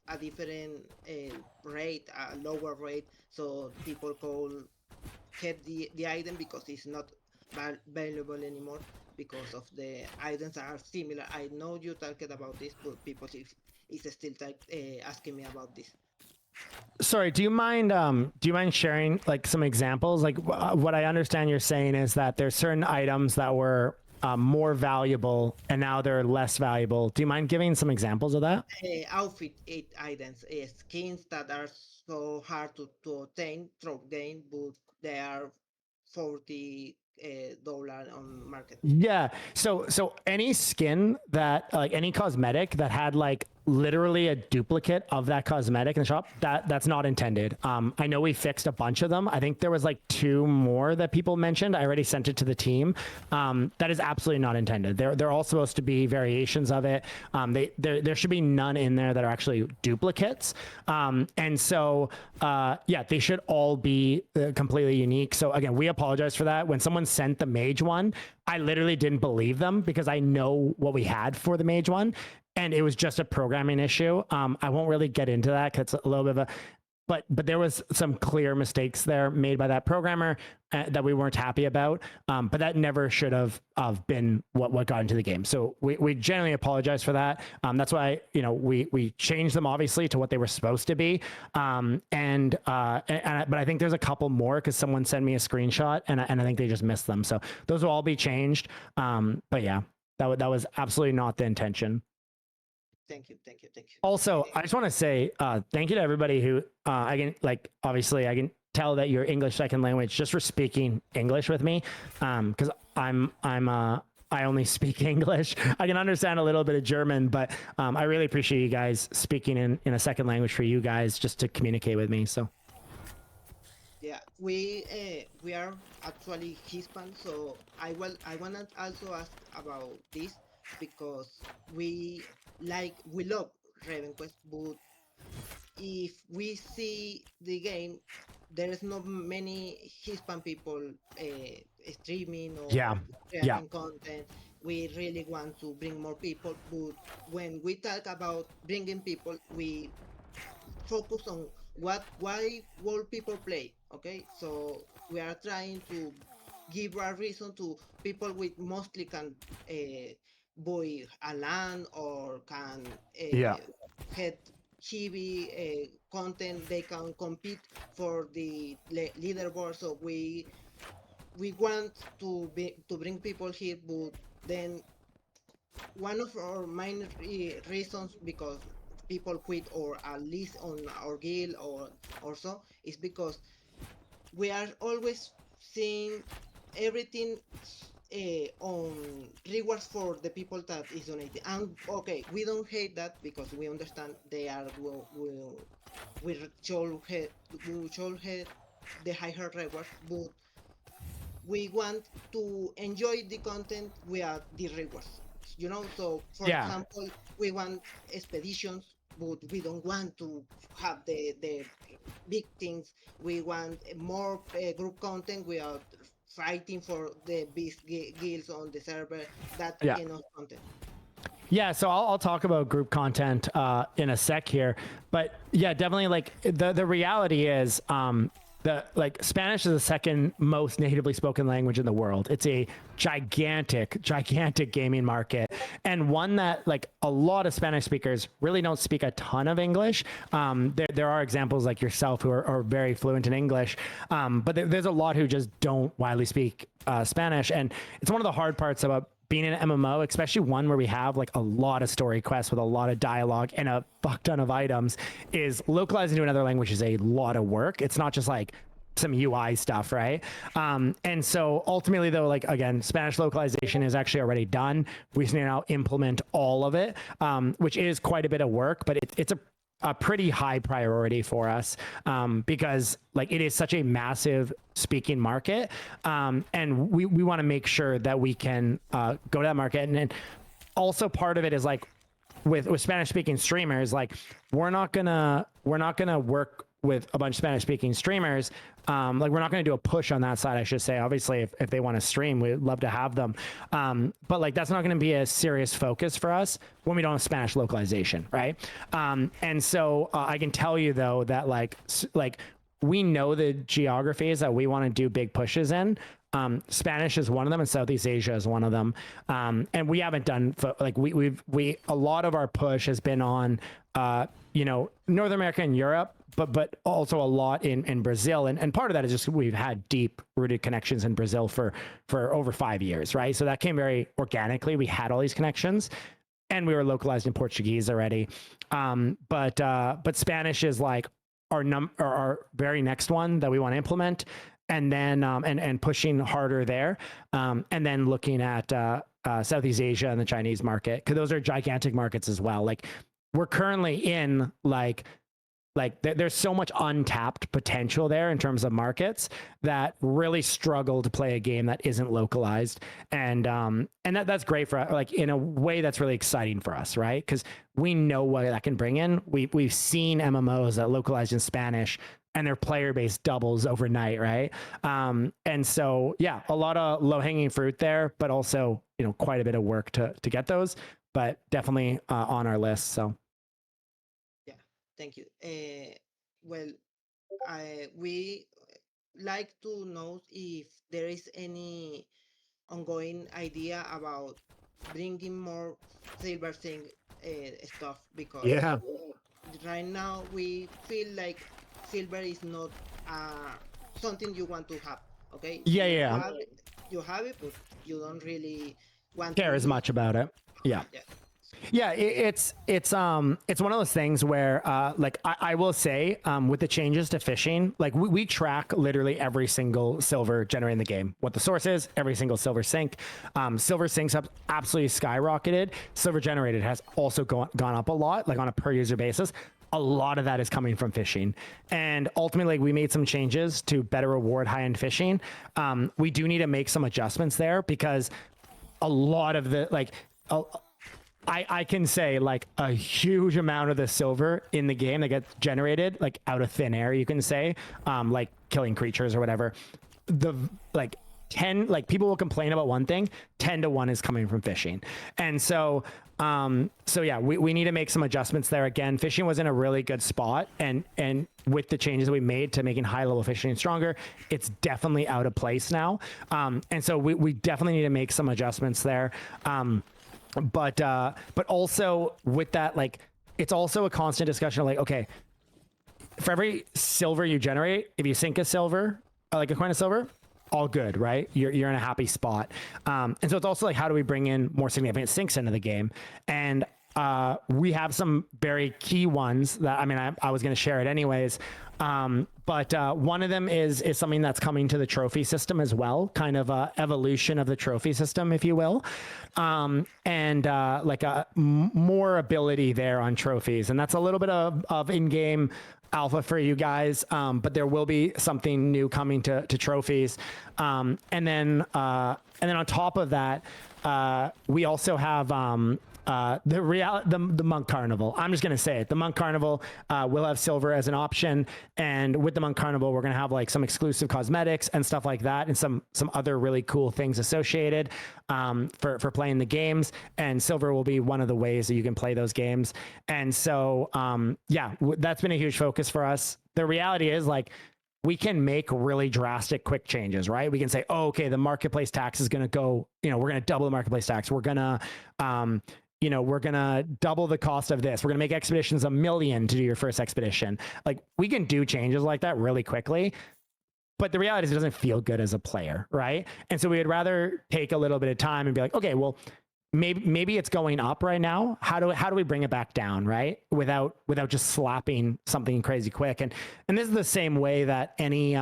a different rate, a lower rate, so people could get the item because it's not valuable anymore because of the items are similar. I know you talked about this, but people is still asking me about this. Sorry, do you mind sharing like some examples? Like what I understand you're saying is that there's certain items that were more valuable and now they're less valuable. Do you mind giving some examples of that? Outfit items, skins that are so hard to obtain through game, but they are $40 on market. Yeah. So any skin that like any cosmetic that had like literally a duplicate of that cosmetic in the shop, that's not intended. I know we fixed a bunch of them. I think there was like 2 more that people mentioned. I already sent it to the team. That is absolutely not intended. They're all supposed to be variations of it. There should be none in there that are actually duplicates. And so yeah, they should all be completely unique. So again, we apologize for that. When someone sent the mage one, I literally didn't believe them because I know what we had for the mage one. And it was just a programming issue. I won't really get into that because it's a little bit of a, but there was some clear mistakes there made by that programmer that we weren't happy about. But that never should have been what got into the game. So we genuinely apologize for that. That's why we changed them obviously to what they were supposed to be. But I think there's a couple more because someone sent me a screenshot and I think they just missed them. So those will all be changed. But yeah, that was absolutely not the intention. Thank you. Also, I just want to say thank you to everybody who I can tell that you're English second language just for speaking English with me, because I only speak English. I can understand a little bit of German, but I really appreciate you guys speaking in a second language for you guys just to communicate with me. So yeah, we are actually Hispan, so I wanna also ask about this because we love RavenQuest, but if we see the game, there is not many Hispan people streaming or yeah. creating content. We really want to bring more people, but when we talk about bringing people, we focus on why will people play. Okay, so we are trying to give a reason to people with mostly can buy a land or can get chibi content. They can compete for the leaderboard. So we want to bring people here, but then one of our main reasons because people quit or at least on our guild or so is because we are always seeing everything on rewards for the people that is donating. And okay, we don't hate that because we understand they are we should have the higher rewards, but we want to enjoy the content without the rewards. So for example, we want expeditions, but we don't want to have the big things. We want more group content without fighting for the big guilds on the server. That kind of content. Yeah, so I'll talk about group content in a sec here, but yeah, definitely like the reality is Spanish is the second most natively spoken language in the world. It's a gigantic gaming market, and one that like a lot of Spanish speakers really don't speak a ton of English. There are examples like yourself who are very fluent in English, but there's a lot who just don't widely speak Spanish, and it's one of the hard parts about being an MMO, especially one where we have like a lot of story quests with a lot of dialogue and a fuck ton of items, is localizing to another language is a lot of work. It's not just like some UI stuff, right? And so ultimately though, like again, Spanish localization is actually already done. We just need to now implement all of it, which is quite a bit of work, but it's a pretty high priority for us, because like it is such a massive speaking market, and we want to make sure that we can go to that market. And then also part of it is like with Spanish speaking streamers, like we're not gonna work with a bunch of Spanish speaking streamers. Like we're not going to do a push on that side, I should say. Obviously, if they want to stream, we'd love to have them. But like that's not going to be a serious focus for us when we don't have Spanish localization, right? And so I can tell you though that like we know the geographies that we want to do big pushes in. Spanish is one of them, and Southeast Asia is one of them. And we haven't done like we a lot of our push has been on North America and Europe, but also a lot in Brazil. And part of that is just we've had deep rooted connections in Brazil for over 5 years, right? So that came very organically. We had all these connections, and we were localized in Portuguese already. But Spanish is like our very next one that we want to implement, and then and pushing harder there, and then looking at Southeast Asia and the Chinese market, because those are gigantic markets as well. Like we're currently in like there's so much untapped potential there in terms of markets that really struggle to play a game that isn't localized, and that's great for like in a way that's really exciting for us, right? Because we know what that can bring in. We've seen MMOs that localized in Spanish and their player base doubles overnight, right? And so yeah, a lot of low hanging fruit there, but also quite a bit of work to get those, but definitely on our list. So. Thank you. Well, we like to know if there is any ongoing idea about bringing more silver thing stuff, because right now we feel like silver is not something you want to have. Okay. You have it, but you don't really want care to as much about it. Yeah, it's one of those things where like I will say with the changes to fishing, like we track literally every single silver generated in the game, what the source is, every single silver sink. Silver sinks up absolutely skyrocketed. Silver generated has also gone up a lot, like on a per user basis. A lot of that is coming from fishing, and ultimately we made some changes to better reward high-end fishing. We do need to make some adjustments there, because a lot of the I can say like a huge amount of the silver in the game that gets generated like out of thin air, you can say, like killing creatures or whatever. People will complain about one thing, 10 to 1 is coming from fishing. And so yeah, we need to make some adjustments there. Again, fishing was in a really good spot, and with the changes that we made to making high level fishing stronger, it's definitely out of place now. And so we definitely need to make some adjustments there. But also with that, like it's also a constant discussion of like, okay, for every silver you generate, if you sink a silver, like a coin of silver, all good, right? You're in a happy spot. And so it's also like, how do we bring in more significant sinks into the game? And we have some very key ones that, I mean, I was going to share it anyways. But one of them is something that's coming to the trophy system as well, kind of a evolution of the trophy system, if you will. And like a more ability there on trophies. And that's a little bit of in-game alpha for you guys. But there will be something new coming to trophies. And then on top of that, we also have the Monk Carnival. I'm just going to say it. The Monk Carnival will have silver as an option. And with the Monk Carnival, we're going to have like some exclusive cosmetics and stuff like that, and some other really cool things associated for playing the games. And silver will be one of the ways that you can play those games. And so, yeah, that's been a huge focus for us. The reality is like, we can make really drastic quick changes, right? We can say, oh, okay, the marketplace tax is going to go, we're going to double the marketplace tax. We're going to, we're going to double the cost of this. We're going to make expeditions $1 million to do your first expedition. Like, we can do changes like that really quickly. But the reality is it doesn't feel good as a player, right? And so we would rather take a little bit of time and be like, okay, well, maybe it's going up right now. How do we bring it back down, right? Without just slapping something crazy quick. And this is the same way that any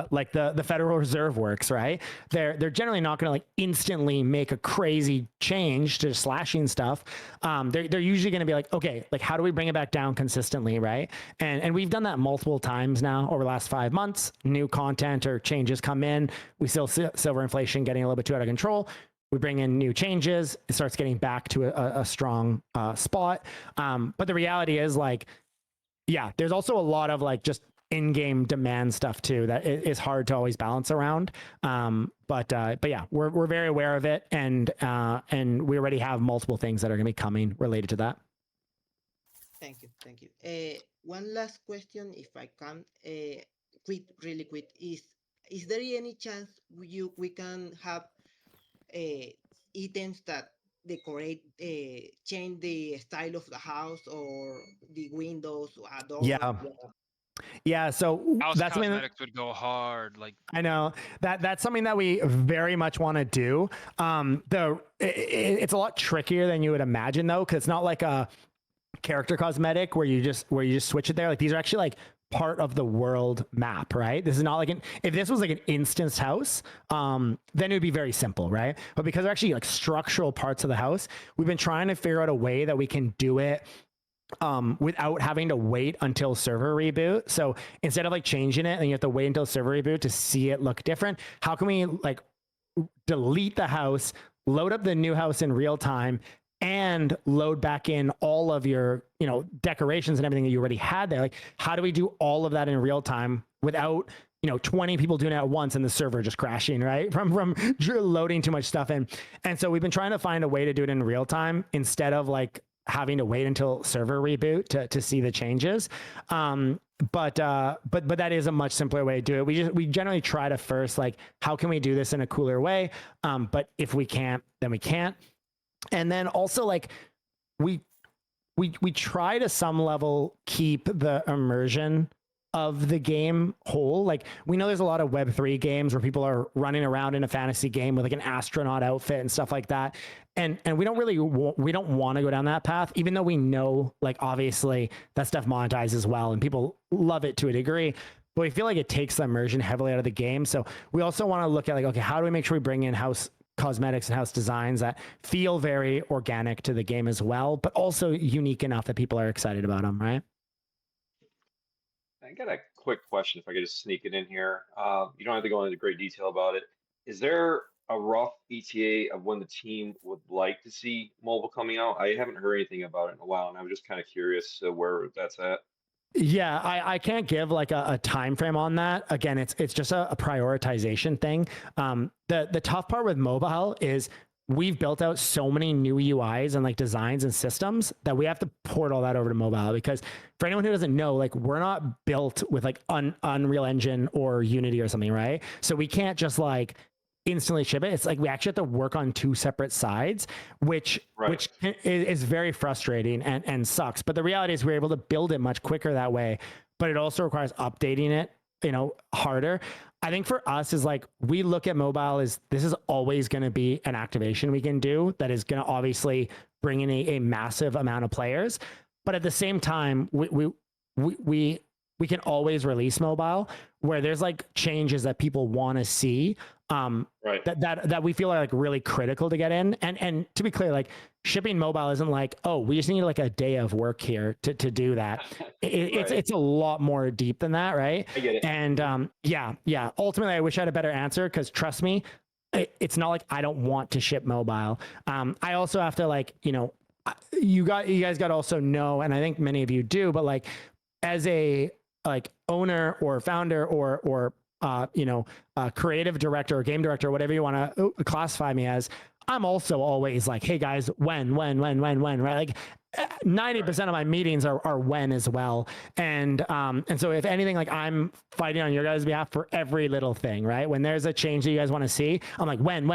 like the Federal Reserve works, right? They're generally not going to like instantly make a crazy change to slashing stuff. They're usually going to be like, okay, like how do we bring it back down consistently, right? And we've done that multiple times now over the last 5 months. New content or changes come in. We still see silver inflation getting a little bit too out of control. We bring in new changes. It starts getting back to a strong spot. But the reality is like, yeah, there's also a lot of like just in-game demand stuff too that is hard to always balance around. But yeah, we're very aware of it, and we already have multiple things that are going to be coming related to that. Thank you. One last question, if I can, really quick, is there any chance we can have items that decorate, change the style of the house or the windows, a door? Yeah. So House that's cosmetics would go hard. Like, I know that's something that we very much want to do. It's a lot trickier than you would imagine though, because it's not like a character cosmetic where you just switch it there. Like, these are actually like part of the world map, right? This is not like if this was like an instance house, then it would be very simple, right? But because they're actually like structural parts of the house, we've been trying to figure out a way that we can do it without having to wait until server reboot. So instead of like changing it and you have to wait until server reboot to see it look different, how can we like delete the house, load up the new house in real time, and load back in all of your, decorations and everything that you already had there? Like, how do we do all of that in real time without, 20 people doing it at once and the server just crashing, right? From loading too much stuff in. And so we've been trying to find a way to do it in real time instead of like having to wait until server reboot to see the changes. But that is a much simpler way to do it. We generally try to first, like, how can we do this in a cooler way? But if we can't, then we can't. And then also, like, we try to some level keep the immersion of the game whole. Like, we know there's a lot of Web3 games where people are running around in a fantasy game with like an astronaut outfit and stuff like that. And we don't really we don't want to go down that path, even though we know, like, obviously that stuff monetizes well and people love it to a degree. But we feel like it takes the immersion heavily out of the game. So we also want to look at like, okay, how do we make sure we bring in house cosmetics and house designs that feel very organic to the game as well, but also unique enough that people are excited about them, right? I got a quick question, if I could just sneak it in here. You don't have to go into great detail about it. Is there a rough ETA of when the team would like to see mobile coming out? I haven't heard anything about it in a while, and I'm just kind of curious where that's at. Yeah, I can't give like a time frame on that. Again, it's just a prioritization thing. The tough part with mobile is we've built out so many new UIs and like designs and systems that we have to port all that over to mobile, because for anyone who doesn't know, like, we're not built with like Unreal Engine or Unity or something, right? So we can't just like instantly ship it. It's like we actually have to work on two separate sides, which is very frustrating and sucks. But the reality is we're able to build it much quicker that way, but it also requires updating it, harder. I think for us is like, we look at mobile as this is always going to be an activation we can do that is going to obviously bring in a massive amount of players. But at the same time, we can always release mobile where there's like changes that people want to see, that we feel are like really critical to get in. And to be clear, like, shipping mobile isn't like, oh, we just need like a day of work here to do that. It's a lot more deep than that, right? I get it. And yeah. Ultimately, I wish I had a better answer, because trust me, it's not like I don't want to ship mobile. I also have to, like, you guys got to also know, and I think many of you do, but like, as a like owner or founder or creative director or game director, whatever you want to classify me as, I'm also always like, hey guys, when, right? Like 90% of my meetings are when as well. And so if anything, like I'm fighting on your guys' behalf for every little thing, right? When there's a change that you guys want to see, I'm like, when,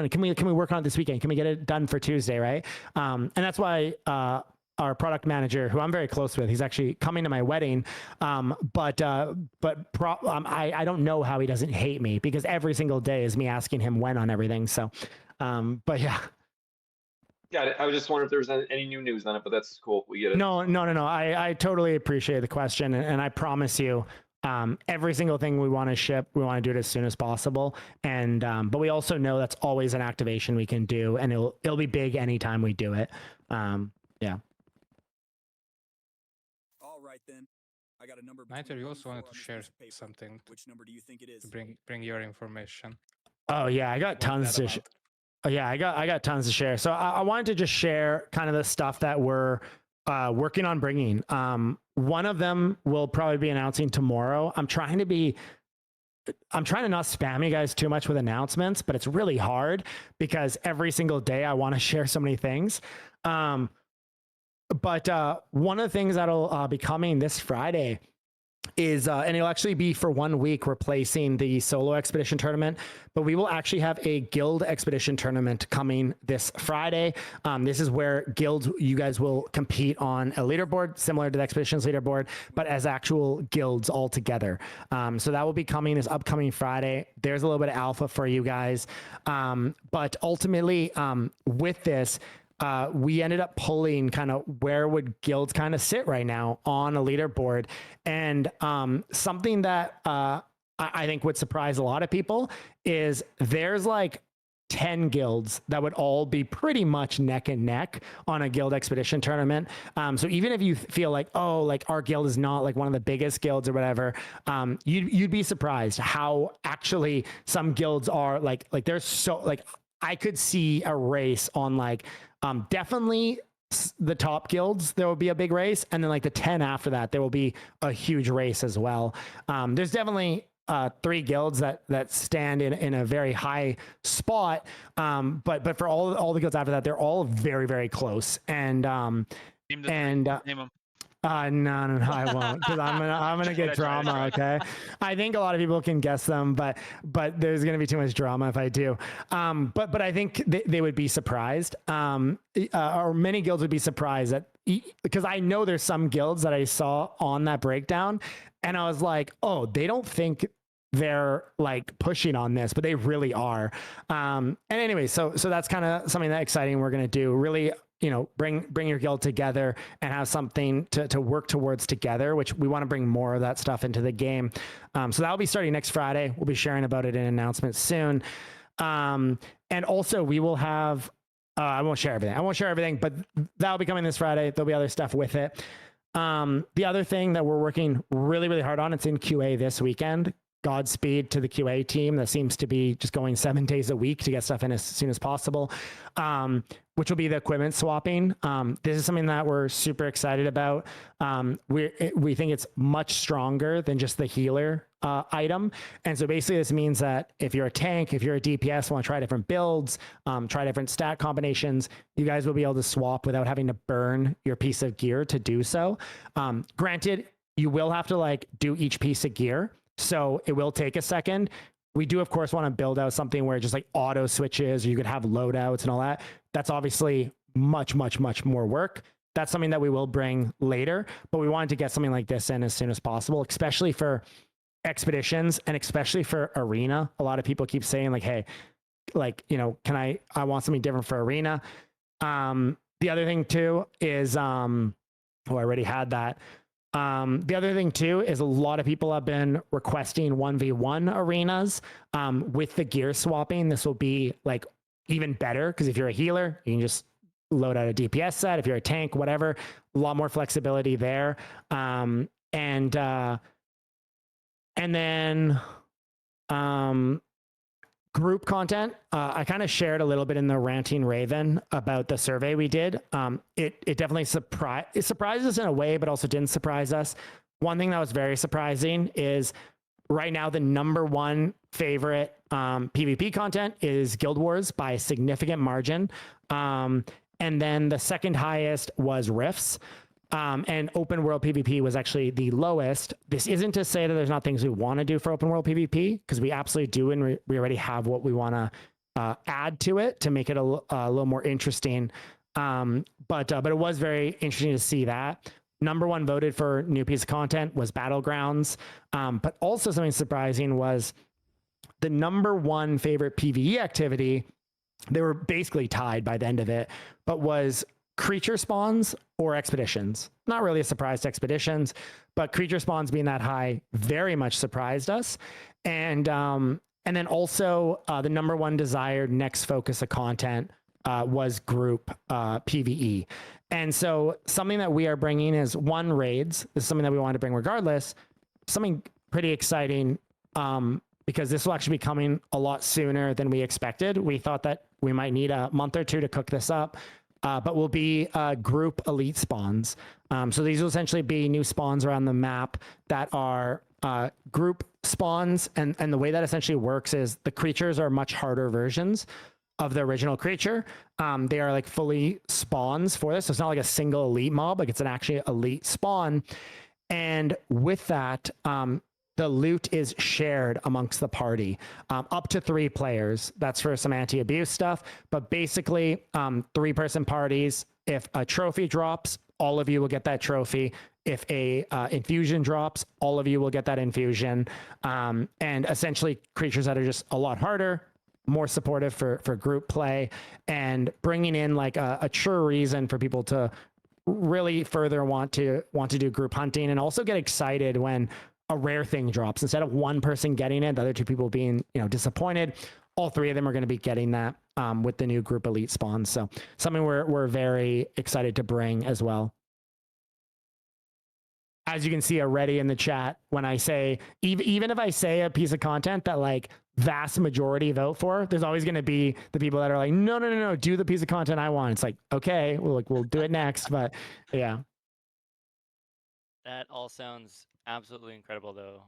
can we work on it this weekend? Can we get it done for Tuesday? Right. And that's why, our product manager, who I'm very close with, he's actually coming to my wedding. I don't know how he doesn't hate me, because every single day is me asking him when on everything. So, but yeah. Got it. I was just wondering if there was any new news on it, but that's cool. We get it. No. I totally appreciate the question. And I promise you, every single thing we want to ship, we want to do it as soon as possible. And, but we also know that's always an activation we can do, and it'll be big anytime we do it. Yeah. All right, then. I got a number. Nigel, you also wanted to share something. Which number do you think it is? To bring your information. Oh yeah, I got tons to yeah, I got tons to share. So I wanted to just share kind of the stuff that we're working on bringing. One of them we'll probably be announcing tomorrow. I'm trying to not spam you guys too much with announcements, but it's really hard because every single day I want to share so many things. But one of the things that'll be coming this Friday is, and it'll actually be for 1 week, replacing the solo expedition tournament, but we will actually have a guild expedition tournament coming this Friday. This is where guilds, you guys will compete on a leaderboard similar to the expeditions leaderboard, but as actual guilds all together. So that will be coming this upcoming Friday. There's a little bit of alpha for you guys. But ultimately, with this, we ended up pulling kind of where would guilds kind of sit right now on a leaderboard. And something that I think would surprise a lot of people is there's like 10 guilds that would all be pretty much neck and neck on a guild expedition tournament. So even if you feel like, oh, like our guild is not like one of the biggest guilds or whatever, you'd be surprised how actually some guilds are like there's so like, I could see a race on like, definitely the top guilds, there will be a big race. And then like the 10 after that, there will be a huge race as well. There's definitely 3 guilds that stand in a very high spot. But for all the guilds after that, they're all very, very close. And, Name them. no, I won't, because I'm gonna get drama. Okay, I think a lot of people can guess them, but there's gonna be too much drama if I do. But I think they would be surprised, or many guilds would be surprised that, because I know there's some guilds that I saw on that breakdown, and I was like, oh, they don't think they're like pushing on this, but they really are. And anyway, so that's kind of something that exciting we're gonna do. Really, you know, bring your guild together and have something to work towards together, which we want to bring more of that stuff into the game. So that'll be starting next Friday. We'll be sharing about it in announcements soon. And also we will have, I won't share everything, but that'll be coming this Friday. There'll be other stuff with it. The other thing that we're working really, really hard on, it's in QA this weekend. Godspeed to the QA team that seems to be just going 7 days a week to get stuff in as soon as possible, which will be the equipment swapping. This is something that we're super excited about. We think it's much stronger than just the healer item. And so basically this means that if you're a tank, if you're a DPS, want to try different builds, try different stat combinations, you guys will be able to swap without having to burn your piece of gear to do so. Granted, you will have to like do each piece of gear, so it will take a second. We do, of course, want to build out something where it just like auto switches, or you could have loadouts and all that. That's obviously much, much, much more work. That's something that we will bring later, but we wanted to get something like this in as soon as possible, especially for expeditions and especially for arena. A lot of people keep saying like, hey, like, you know, I want something different for arena. The other thing too is, I already had that. The other thing too is a lot of people have been requesting 1v1 arenas with the gear swapping. This will be like even better, because if you're a healer, you can just load out a DPS set. If you're a tank, whatever, a lot more flexibility there. And then group content. I kind of shared a little bit in the Ranting Raven about the survey we did. It definitely surprised us in a way, but also didn't surprise us. One thing that was very surprising is right now the #1 favorite PvP content is Guild Wars by a significant margin. And then the second highest was Rifts. And open world PvP was actually the lowest. This isn't to say that there's not things we want to do for open world PvP, because we absolutely do, and we already have what we want to add to it to make it a little more interesting. But it was very interesting to see that. Number one voted for new piece of content was Battlegrounds. But also something surprising was the number one favorite PvE activity. They were basically tied by the end of it, but was creature spawns or expeditions. Not really a surprise to expeditions, but creature spawns being that high very much surprised us. And then also the number one desired next focus of content was group PvE. And so something that we are bringing is one, raids. This is something that we want to bring regardless. Something pretty exciting, because this will actually be coming a lot sooner than we expected. We thought that we might need a month or two to cook this up, but will be group elite spawns. So these will essentially be new spawns around the map that are group spawns. And the way that essentially works is the creatures are much harder versions of the original creature. They are like fully spawns for this. So it's not like a single elite mob, like it's an actually elite spawn. And with that, the loot is shared amongst the party, up to 3 players. That's for some anti-abuse stuff. But basically, 3-person parties. If a trophy drops, all of you will get that trophy. If a infusion drops, all of you will get that infusion. And essentially, creatures that are just a lot harder, more supportive for group play, and bringing in like a true reason for people to really further want to do group hunting, and also get excited when a rare thing drops. Instead of one person getting it, the other 2 people being, disappointed, all 3 of them are going to be getting that with the new group elite spawns. So something we're very excited to bring as well. As you can see already in the chat, when I say, even if I say a piece of content that like vast majority vote for, there's always going to be the people that are like, no, do the piece of content I want. It's like, okay, we'll do it next. But yeah. That all sounds absolutely incredible, though.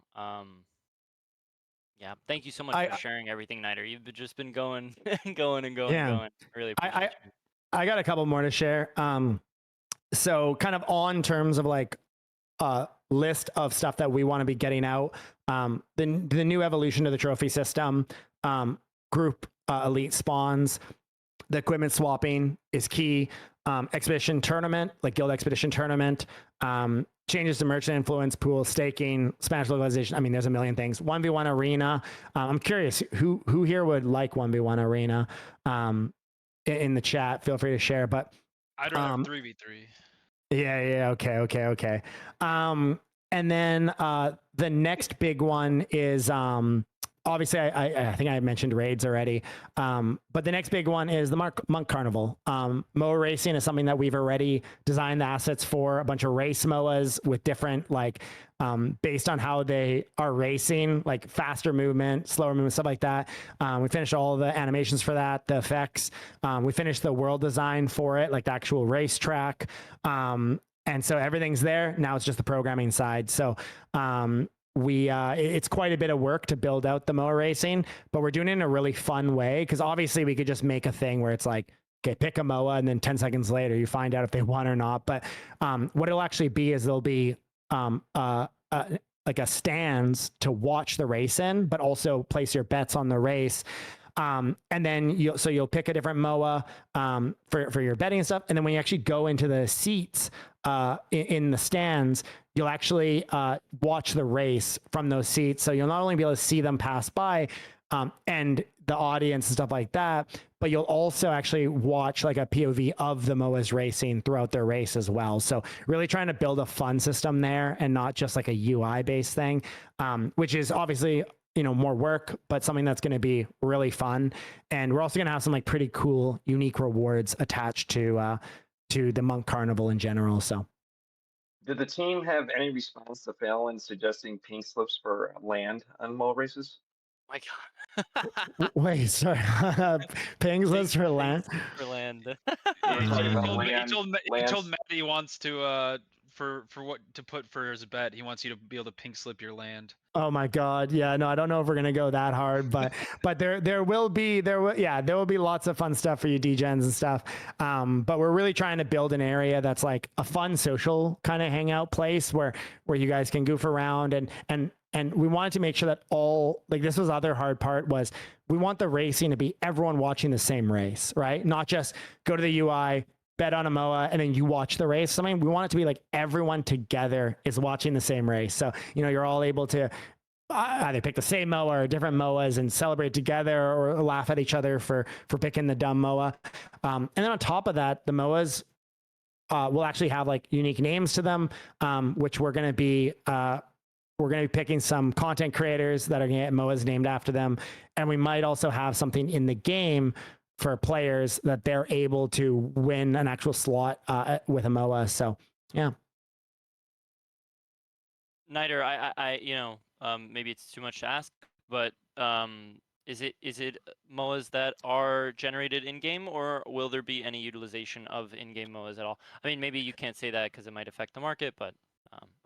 Yeah, thank you so much for sharing everything, Niter. You've just been going, going. I really appreciate you. I got a couple more to share. So kind of on terms of like list of stuff that we want to be getting out. The new evolution of the trophy system, group elite spawns, the equipment swapping is key. Expedition tournament, like guild expedition tournament, changes to merchant influence, pool, staking, Spanish localization. I mean, there's a million things. 1v1 arena. I'm curious who here would like 1v1 arena in the chat. Feel free to share, but I'd rather 3v3. Yeah. Okay. And then the next big one is obviously I think I mentioned raids already, but the next big one is the Monk Carnival. MOA racing is something that we've already designed the assets for, a bunch of race MOAs with different like based on how they are racing, like faster movement, slower movement, stuff like that. We finished all the animations for that, the effects. We finished the world design for it, like the actual racetrack. And so everything's there. Now it's just the programming side. So it's quite a bit of work to build out the MOA racing, but we're doing it in a really fun way, because obviously we could just make a thing where it's like, okay, pick a MOA, and then 10 seconds later you find out if they won or not. But what it'll actually be is there'll be like a stands to watch the race in, but also place your bets on the race. And then you'll pick a different MOA for your betting and stuff. And then when you actually go into the seats in the stands, you'll actually watch the race from those seats. So you'll not only be able to see them pass by and the audience and stuff like that, but you'll also actually watch like a POV of the MOAs racing throughout their race as well. So really trying to build a fun system there and not just like a UI based thing, which is obviously more work, but something that's going to be really fun. And we're also going to have some like pretty cool, unique rewards attached to the Monk Carnival in general. So, did the team have any response to Fallon suggesting pink slips for land on MOA races? My God. Wait, sorry. Pink slips for land. For land. He told Matt he wants to for what to put for his bet. He wants you to be able to pink slip your land. Oh my God. Yeah, no, I don't know if we're gonna go that hard, but there will be lots of fun stuff for you degens and stuff. But we're really trying to build an area that's like a fun social kind of hangout place where you guys can goof around and we wanted to make sure that this was the other hard part was we want the racing to be everyone watching the same race, right? Not just go to the UI, bet on a MOA, and then you watch the race. We want it to be like everyone together is watching the same race. So, you're all able to either pick the same MOA or different MOAs and celebrate together or laugh at each other for picking the dumb MOA. And then on top of that, the MOAs will actually have like unique names to them, which we're going to be picking some content creators that are going to get MOAs named after them. And we might also have something in the game for players that they're able to win an actual slot with a MOA. So, yeah. Niter, maybe it's too much to ask, but is it MOAs that are generated in game, or will there be any utilization of in-game MOAs at all? I mean, maybe you can't say that because it might affect the market, but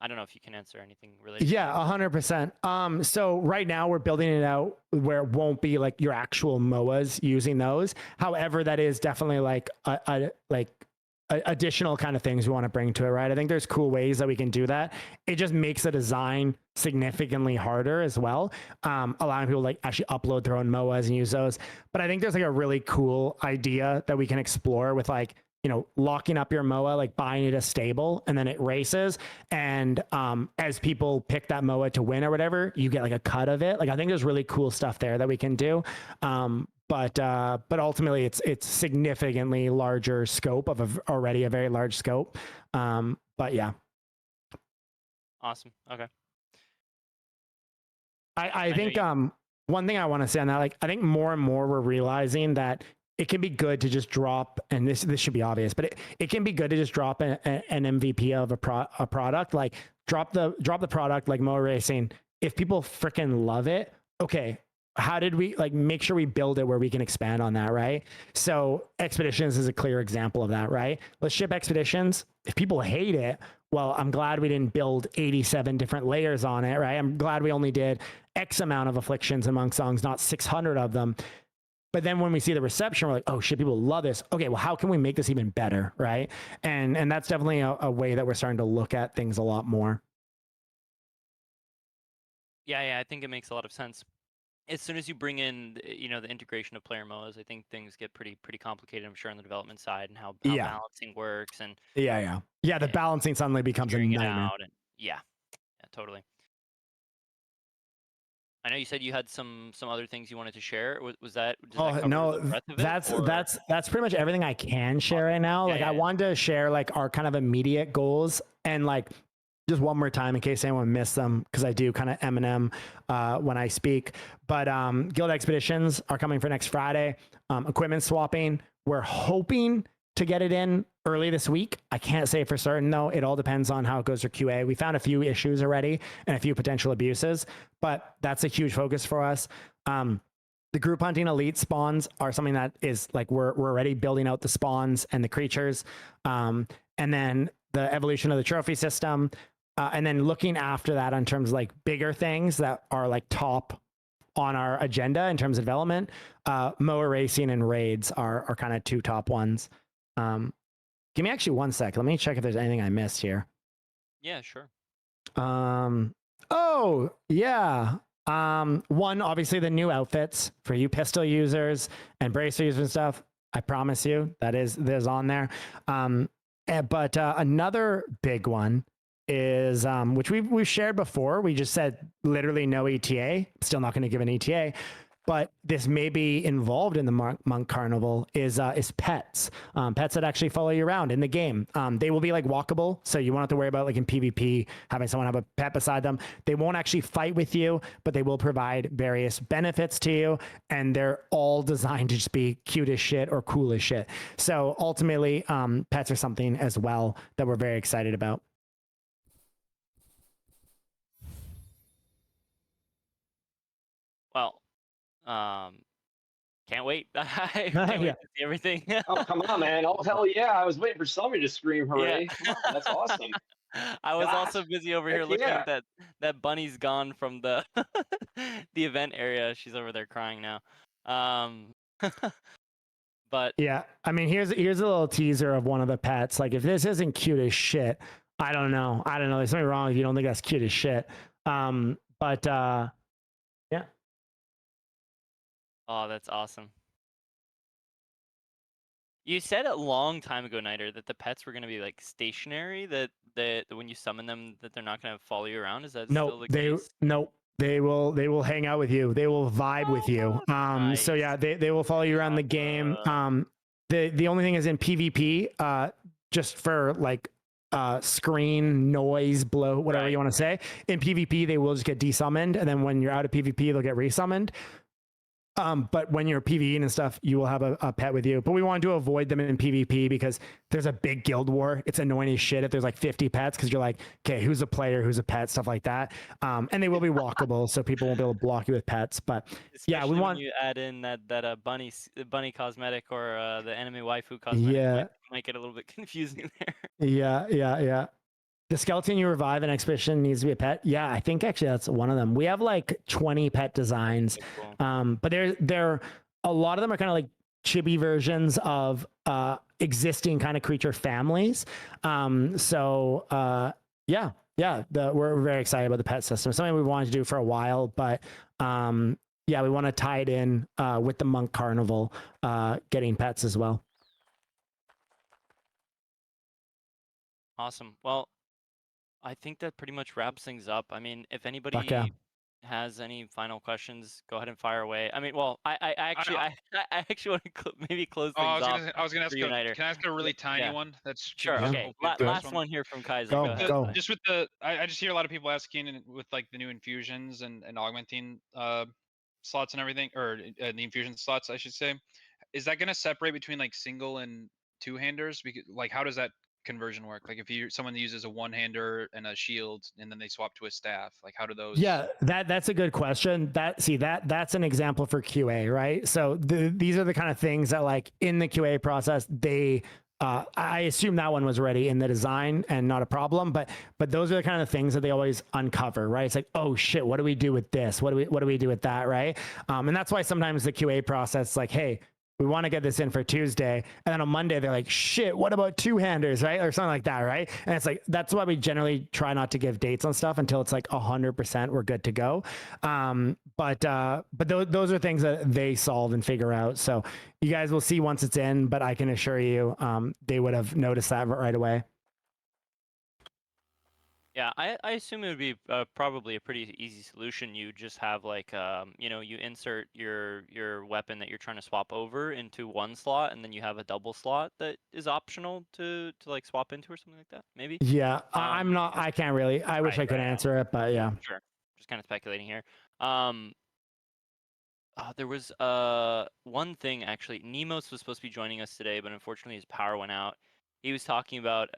I don't know if you can answer anything related. Yeah, 100%. So right now we're building it out where it won't be like your actual MOAs using those. However, that is definitely like additional kind of things we want to bring to it, right? I think there's cool ways that we can do that. It just makes the design significantly harder as well, allowing people to like actually upload their own MOAs and use those. But I think there's like a really cool idea that we can explore with like, locking up your MOA, like buying it a stable and then it races. And as people pick that MOA to win or whatever, you get like a cut of it. Like I think there's really cool stuff there that we can do. But ultimately it's significantly larger scope of already a very large scope. But yeah. Awesome. Okay. I think one thing I want to say on that, like I think more and more we're realizing that it can be good to just drop, and this should be obvious, but it can be good to just drop an MVP of a product, like drop the product like MOA Racing. If people freaking love it, okay, how did we like make sure we build it where we can expand on that, right? So Expeditions is a clear example of that, right? Let's ship Expeditions. If people hate it, well, I'm glad we didn't build 87 different layers on it, right? I'm glad we only did X amount of afflictions among songs, not 600 of them. But then when we see the reception, we're like, oh shit, people love this. Okay, well, how can we make this even better, right? And that's definitely a way that we're starting to look at things a lot more. Yeah, I think it makes a lot of sense. As soon as you bring in, the integration of player MOAs, I think things get pretty complicated, I'm sure, on the development side and how balancing works and the balancing suddenly becomes a nightmare. Yeah, totally. I know you said you had some other things you wanted to share. Was that? That's pretty much everything I can share right now. I wanted to share like our kind of immediate goals and like just one more time in case anyone missed them, because I do kind of Eminem when I speak. But Guild Expeditions are coming for next Friday. Equipment swapping, we're hoping to get it in early this week. I can't say for certain though. It all depends on how it goes for QA. We found a few issues already and a few potential abuses, but that's a huge focus for us. The group hunting elite spawns are something that is like we're already building out the spawns and the creatures, and then the evolution of the trophy system, and then looking after that in terms of like bigger things that are like top on our agenda in terms of development. MOA Racing and raids are kind of two top ones. Give me actually 1 sec. Let me check if there's anything I missed here. Yeah, sure. Oh yeah. One, obviously the new outfits for you pistol users and bracer users and stuff. I promise you there's on there. But another big one is which we've shared before. We just said literally no ETA. Still not going to give an ETA. But this may be involved in the Monk Carnival is pets. Pets that actually follow you around in the game. They will be like walkable, so you won't have to worry about like in PvP having someone have a pet beside them. They won't actually fight with you, but they will provide various benefits to you, and they're all designed to just be cute as shit or cool as shit. So ultimately, pets are something as well that we're very excited about. Well, can't wait. I can't wait to see everything. Oh, come on, man. Oh, hell yeah. I was waiting for somebody to scream hooray. Yeah. Come on, that's awesome. I was Gosh, also busy over here heck looking yeah. that bunny's gone from the the event area. She's over there crying now. Um, but Yeah, I mean, here's a little teaser of one of the pets. Like, if this isn't cute as shit, I don't know. I don't know. There's something wrong if you don't think that's cute as shit. But yeah. oh, that's awesome. You said a long time ago, Niter, that the pets were gonna be like stationary. That when you summon them, that they're not gonna follow you around. Is that No, still the case? they will hang out with you. They will vibe with you. So yeah, Nice. they will follow you around the game. The only thing is in PvP, just for like screen noise, blow, whatever Right. you want to say. In PvP, they will just get desummoned, and then when you're out of PvP, they'll get resummoned. But when you're PvEing and stuff, you will have a pet with you. But we want to avoid them in PvP because there's a big guild war. It's annoying as shit if there's like 50 pets because you're like, okay, who's a player, who's a pet, stuff like that. And they will be walkable, so people won't be able to block you with pets. But yeah, we Especially when want. you add in that bunny cosmetic or the anime waifu cosmetic Yeah, might get a little bit confusing there. yeah. The skeleton you revive in Expedition needs to be a pet. Yeah, I think actually that's one of them. We have like 20 pet designs. Okay, cool. But they're a lot of them are kind of like chibi versions of existing kind of creature families. Yeah, we're very excited about the pet system. Something we wanted to do for a while, but yeah, we want to tie it in with the monk carnival, getting pets as well. Awesome. Well, I think that pretty much wraps things up. I mean, if anybody yeah. has any final questions, go ahead and fire away. I mean, well, I actually I actually want to maybe close Oh, things off I was gonna for ask you, Niter. can I ask a really tiny Yeah. one? That's Sure. maybe Okay. hopefully the best Last one here from Kaiser. Go, Go ahead. go. Just with I just hear a lot of people asking with like the new infusions and augmenting slots and everything, or the infusion slots, I should say. Is that gonna separate between like single and two-handers? Because like, how does that conversion work? Like, if someone uses a one-hander and a shield, and then they swap to a staff, like how do those? Yeah, that's a good question. That's an example for QA, right? So these are the kind of things that like in the QA process, they I assume that one was already in the design and not a problem, but those are the kind of things that they always uncover, right? It's like, oh shit, what do we do with this? What do we do with that, right? And that's why sometimes the QA process is like, hey, we want to get this in for Tuesday. And then on Monday, they're like, shit, what about two-handers, right? Or something like that, right? And it's like, that's why we generally try not to give dates on stuff until it's like 100% we're good to go. But those are things that they solve and figure out. So you guys will see once it's in, but I can assure you they would have noticed that right away. Yeah, I assume it would be probably a pretty easy solution. You just have like you insert your weapon that you're trying to swap over into one slot, and then you have a double slot that is optional to like swap into or something like that. Maybe. Yeah, I can't really. I wish I could answer it, but yeah. Sure. Just kind of speculating here. There was one thing actually. Nemos was supposed to be joining us today, but unfortunately his power went out. He was talking about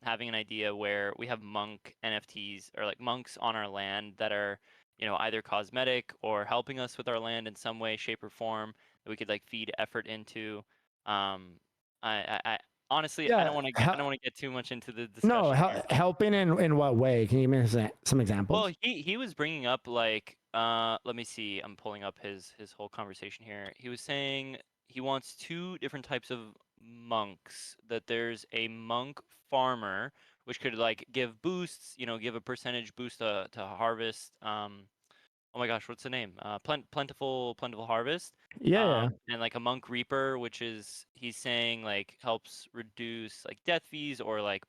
having an idea where we have monk NFTs or like monks on our land that are, either cosmetic or helping us with our land in some way, shape, or form that we could like feed effort into. I honestly, I don't want to get too much into the discussion. No, helping in what way? Can you give me some examples? Well, he was bringing up like let me see. I'm pulling up his whole conversation here. He was saying he wants two different types of monks. That there's a monk farmer, which could like give boosts, give a percentage boost to harvest. Oh my gosh, what's the name? Plentiful harvest. Yeah. And like a monk reaper, which is he's saying like helps reduce like death fees or like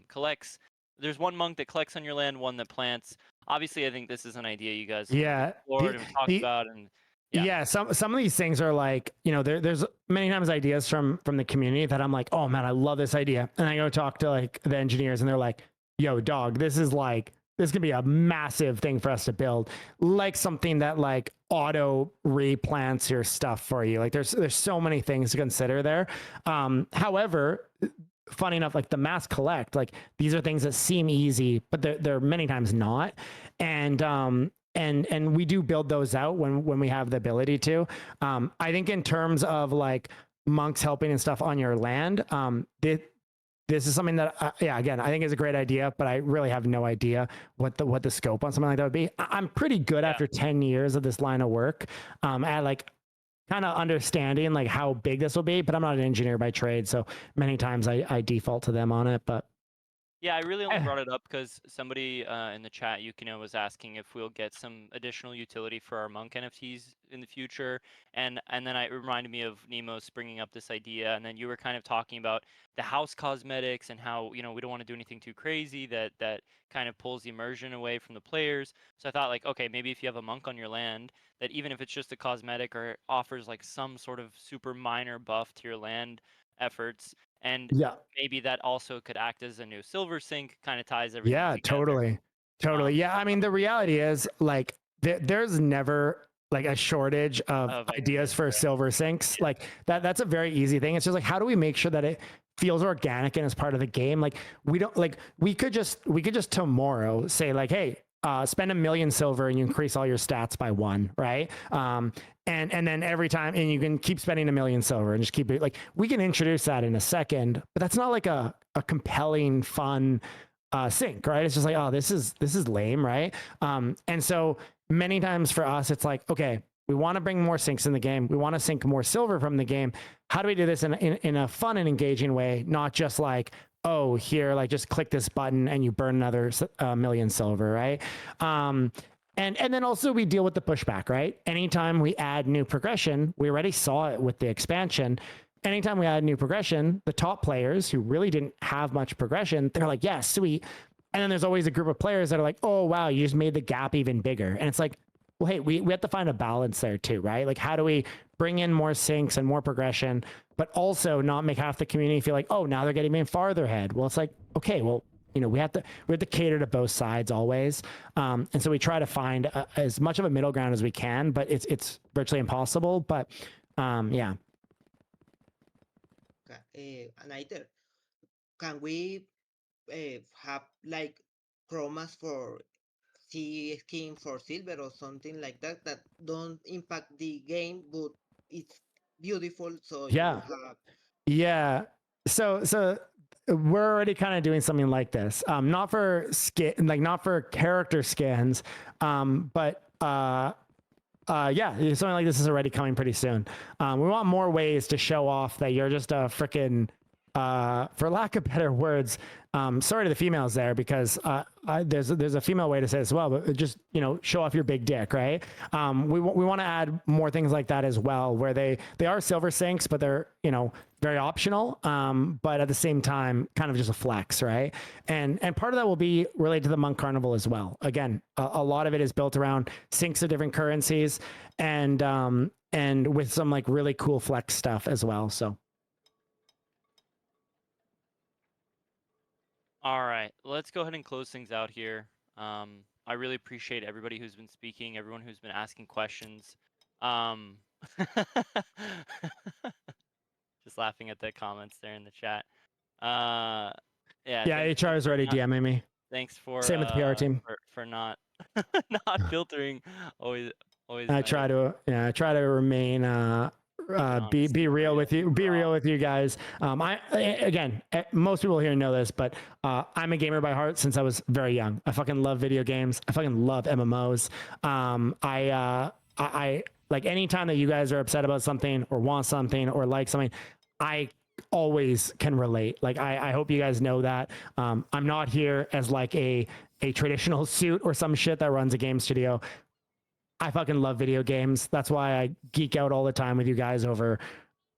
collects. There's one monk that collects on your land, one that plants. Obviously, I think this is an idea you guys explored and talked about, and yeah. Some of these things are like, there's many times ideas from the community that I'm like, oh man, I love this idea, and I go talk to like the engineers, and they're like, yo, dog, this can be a massive thing for us to build, like something that like auto replants your stuff for you. Like there's so many things to consider there. However, funny enough, like the mass collect, like these are things that seem easy, but they're many times not. And we do build those out when we have the ability to. I think in terms of like monks helping and stuff on your land, this is something that, yeah, again, I think is a great idea, but I really have no idea what the scope on something like that would be. I'm pretty good after 10 years of this line of work at like kind of understanding like how big this will be, but I'm not an engineer by trade. So many times I default to them on it, but Yeah, I really only brought it up because somebody in the chat, Yukino, was asking if we'll get some additional utility for our monk NFTs in the future, and then it reminded me of Nemo bringing up this idea, and then you were kind of talking about the house cosmetics and how we don't want to do anything too crazy that kind of pulls the immersion away from the players. So I thought like, okay, maybe if you have a monk on your land, that even if it's just a cosmetic or offers like some sort of super minor buff to your land efforts, and yeah. maybe that also could act as a new silver sink, kind of ties everything Yeah, together. totally. Yeah, I mean, the reality is like there's never like a shortage of ideas for silver sinks. Yeah. Like that's a very easy thing. It's just like, how do we make sure that it feels organic and is part of the game? Like we don't like we could just tomorrow say like, hey, spend 1 million silver and you increase all your stats by 1, right? And then every time, and you can keep spending 1 million silver and just keep it like, we can introduce that in a second, but that's not like a compelling, fun sync, right? It's just like, oh, this is lame, right? And so many times for us, it's like, okay, we want to bring more syncs in the game. We want to sync more silver from the game. How do we do this in a fun and engaging way? Not just like, oh, here, like just click this button and you burn another 1 million silver, right? And then also we deal with the pushback, right? Anytime we add new progression, we already saw it with the expansion. Anytime we add new progression, the top players who really didn't have much progression, they're like, yeah, sweet. And then there's always a group of players that are like, oh, wow, you just made the gap even bigger. And it's like, well, hey, we have to find a balance there too, right? Like, how do we bring in more syncs and more progression, but also not make half the community feel like, oh, now they're getting even farther ahead? Well, it's like, okay, well, we have to cater to both sides always. And so we try to find as much of a middle ground as we can, but it's virtually impossible. But yeah. Neither. Can we have like chromas for sea skin for silver or something like that that don't impact the game, but it's beautiful? So Yeah. you have So we're already kind of doing something like this. Not for skin, like not for character skins, but yeah, something like this is already coming pretty soon. We want more ways to show off that you're just a freaking, for lack of better words, sorry to the females there, because there's a female way to say it as well, but just show off your big dick, right? We want to add more things like that as well, where they are silver sinks, but they're very optional, but at the same time kind of just a flex, right? And part of that will be related to the Monk Carnival as well. Again, a lot of it is built around sinks of different currencies, and with some like really cool flex stuff as well. So All right, let's go ahead and close things out here. I really appreciate everybody who's been speaking, everyone who's been asking questions. Just laughing at the comments there in the chat. Yeah, HR is already DMing me. Thanks for same with the PR team for not not filtering. Always I nice. try to remain be real with you, be real with you guys. Again, most people here know this, but I'm a gamer by heart since I was very young. I fucking love video games. I fucking love MMOs. I like anytime that you guys are upset about something or want something or like something, I always can relate. Like I hope you guys know that. I'm not here as like a traditional suit or some shit that runs a game studio. I fucking love video games. That's why I geek out all the time with you guys over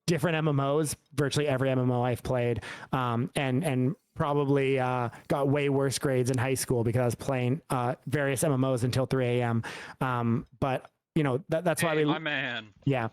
different MMOs, virtually every MMO I've played, and probably got way worse grades in high school because I was playing various MMOs until 3 a.m. But that's why my man. Yeah.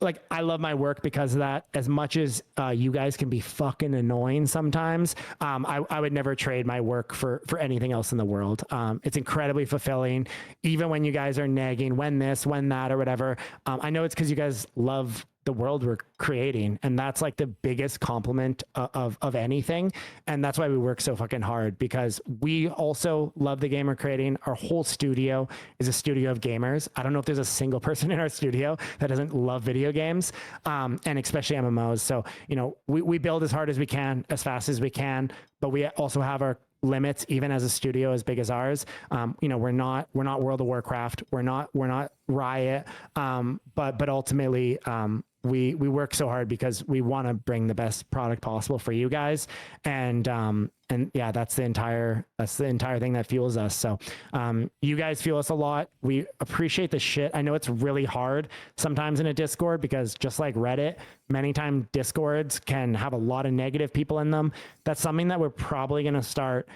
Like I love my work because of that. As much as you guys can be fucking annoying sometimes, I would never trade my work for anything else in the world. It's incredibly fulfilling, even when you guys are nagging, when this, when that, or whatever. I know it's because you guys love the world we're creating. And that's like the biggest compliment of anything. And that's why we work so fucking hard, because we also love the game we're creating. Our whole studio is a studio of gamers. I don't know if there's a single person in our studio that doesn't love video games, and especially MMOs. So, you know, we build as hard as we can, as fast as we can, but we also have our limits, even as a studio as big as ours. You know, we're not World of Warcraft, we're not Riot, but ultimately, we work so hard because we want to bring the best product possible for you guys. And yeah, that's the entire thing that fuels us. So you guys fuel us a lot. We appreciate the shit. I know it's really hard sometimes in a Discord, because just like Reddit, many times Discords can have a lot of negative people in them. That's something that we're probably going to start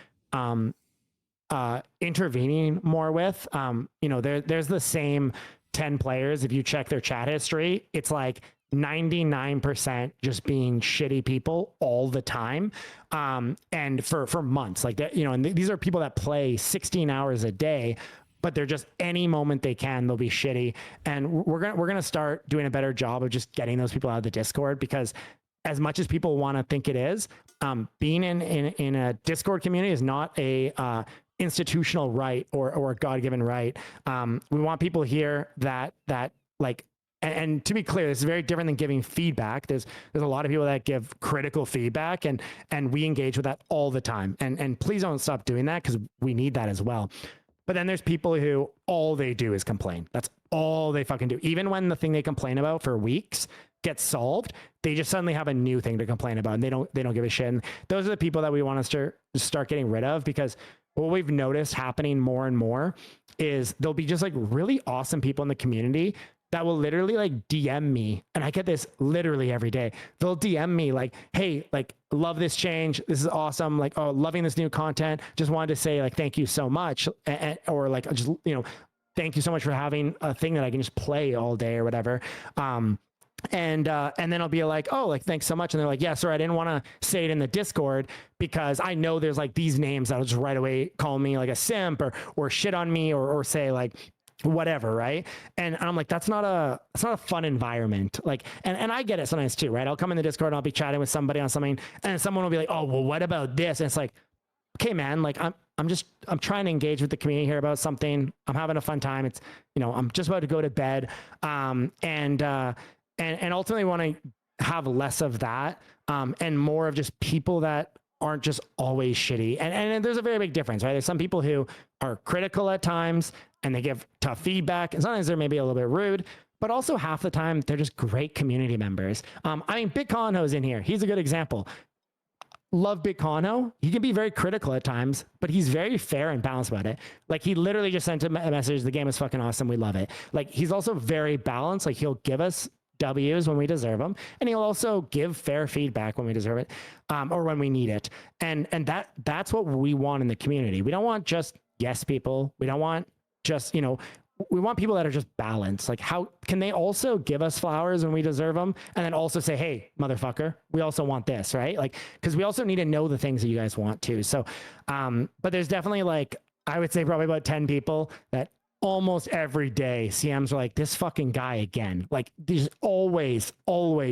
intervening more with. You know, there's the same 10 players. If you check their chat history, it's like 99% just being shitty people all the time, and for months, like that, you know. And these are people that play 16 hours a day, but they're just, any moment they can, they'll be shitty. And we're gonna start doing a better job of just getting those people out of the Discord, because as much as people want to think it is, being in a Discord community is not a institutional right or a God-given right. We want people here that like, and to be clear, this is very different than giving feedback. There's a lot of people that give critical feedback, and we engage with that all the time. And please don't stop doing that, because we need that as well. But then there's people who all they do is complain. That's all they fucking do. Even when the thing they complain about for weeks gets solved, they just suddenly have a new thing to complain about, and they don't give a shit. And those are the people that we want to start getting rid of, because what we've noticed happening more and more is there'll be just like really awesome people in the community that will literally like DM me, and I get this literally every day. They'll DM me like, hey, like, love this change, this is awesome, like, oh, loving this new content, just wanted to say like thank you so much, or like, just, you know, thank you so much for having a thing that I can just play all day or whatever. And then I'll be like, oh, like, thanks so much. And they're like, yeah, sorry, I didn't want to say it in the Discord, because I know there's like these names that'll just right away call me like a simp or shit on me or say like whatever, right? And I'm like, that's not a fun environment. Like, and I get it sometimes too, right? I'll come in the Discord and I'll be chatting with somebody on something, and someone will be like, oh, well, what about this? And it's like, okay, man, like, I'm trying to engage with the community here about something. I'm having a fun time. It's, you know, I'm just about to go to bed. And ultimately want to have less of that, and more of just people that aren't just always shitty. And there's a very big difference, right? There's some people who are critical at times and they give tough feedback, and sometimes they're maybe a little bit rude, but also half the time they're just great community members. I mean, Big Conho's in here. He's a good example. Love Big Conho. He can be very critical at times, but he's very fair and balanced about it. Like, he literally just sent a message, the game is fucking awesome, we love it. Like, he's also very balanced. Like, he'll give us W's when we deserve them, and he'll also give fair feedback when we deserve it, or when we need it. And that's what we want in the community. We don't want just yes people. We don't want just, you know, we want people that are just balanced. Like, how can they also give us flowers when we deserve them, and then also say, hey, motherfucker, we also want this, right? Like, because we also need to know the things that you guys want too. So, but there's definitely, like, I would say probably about 10 people that almost every day CMs are like, this fucking guy again. Like, there's always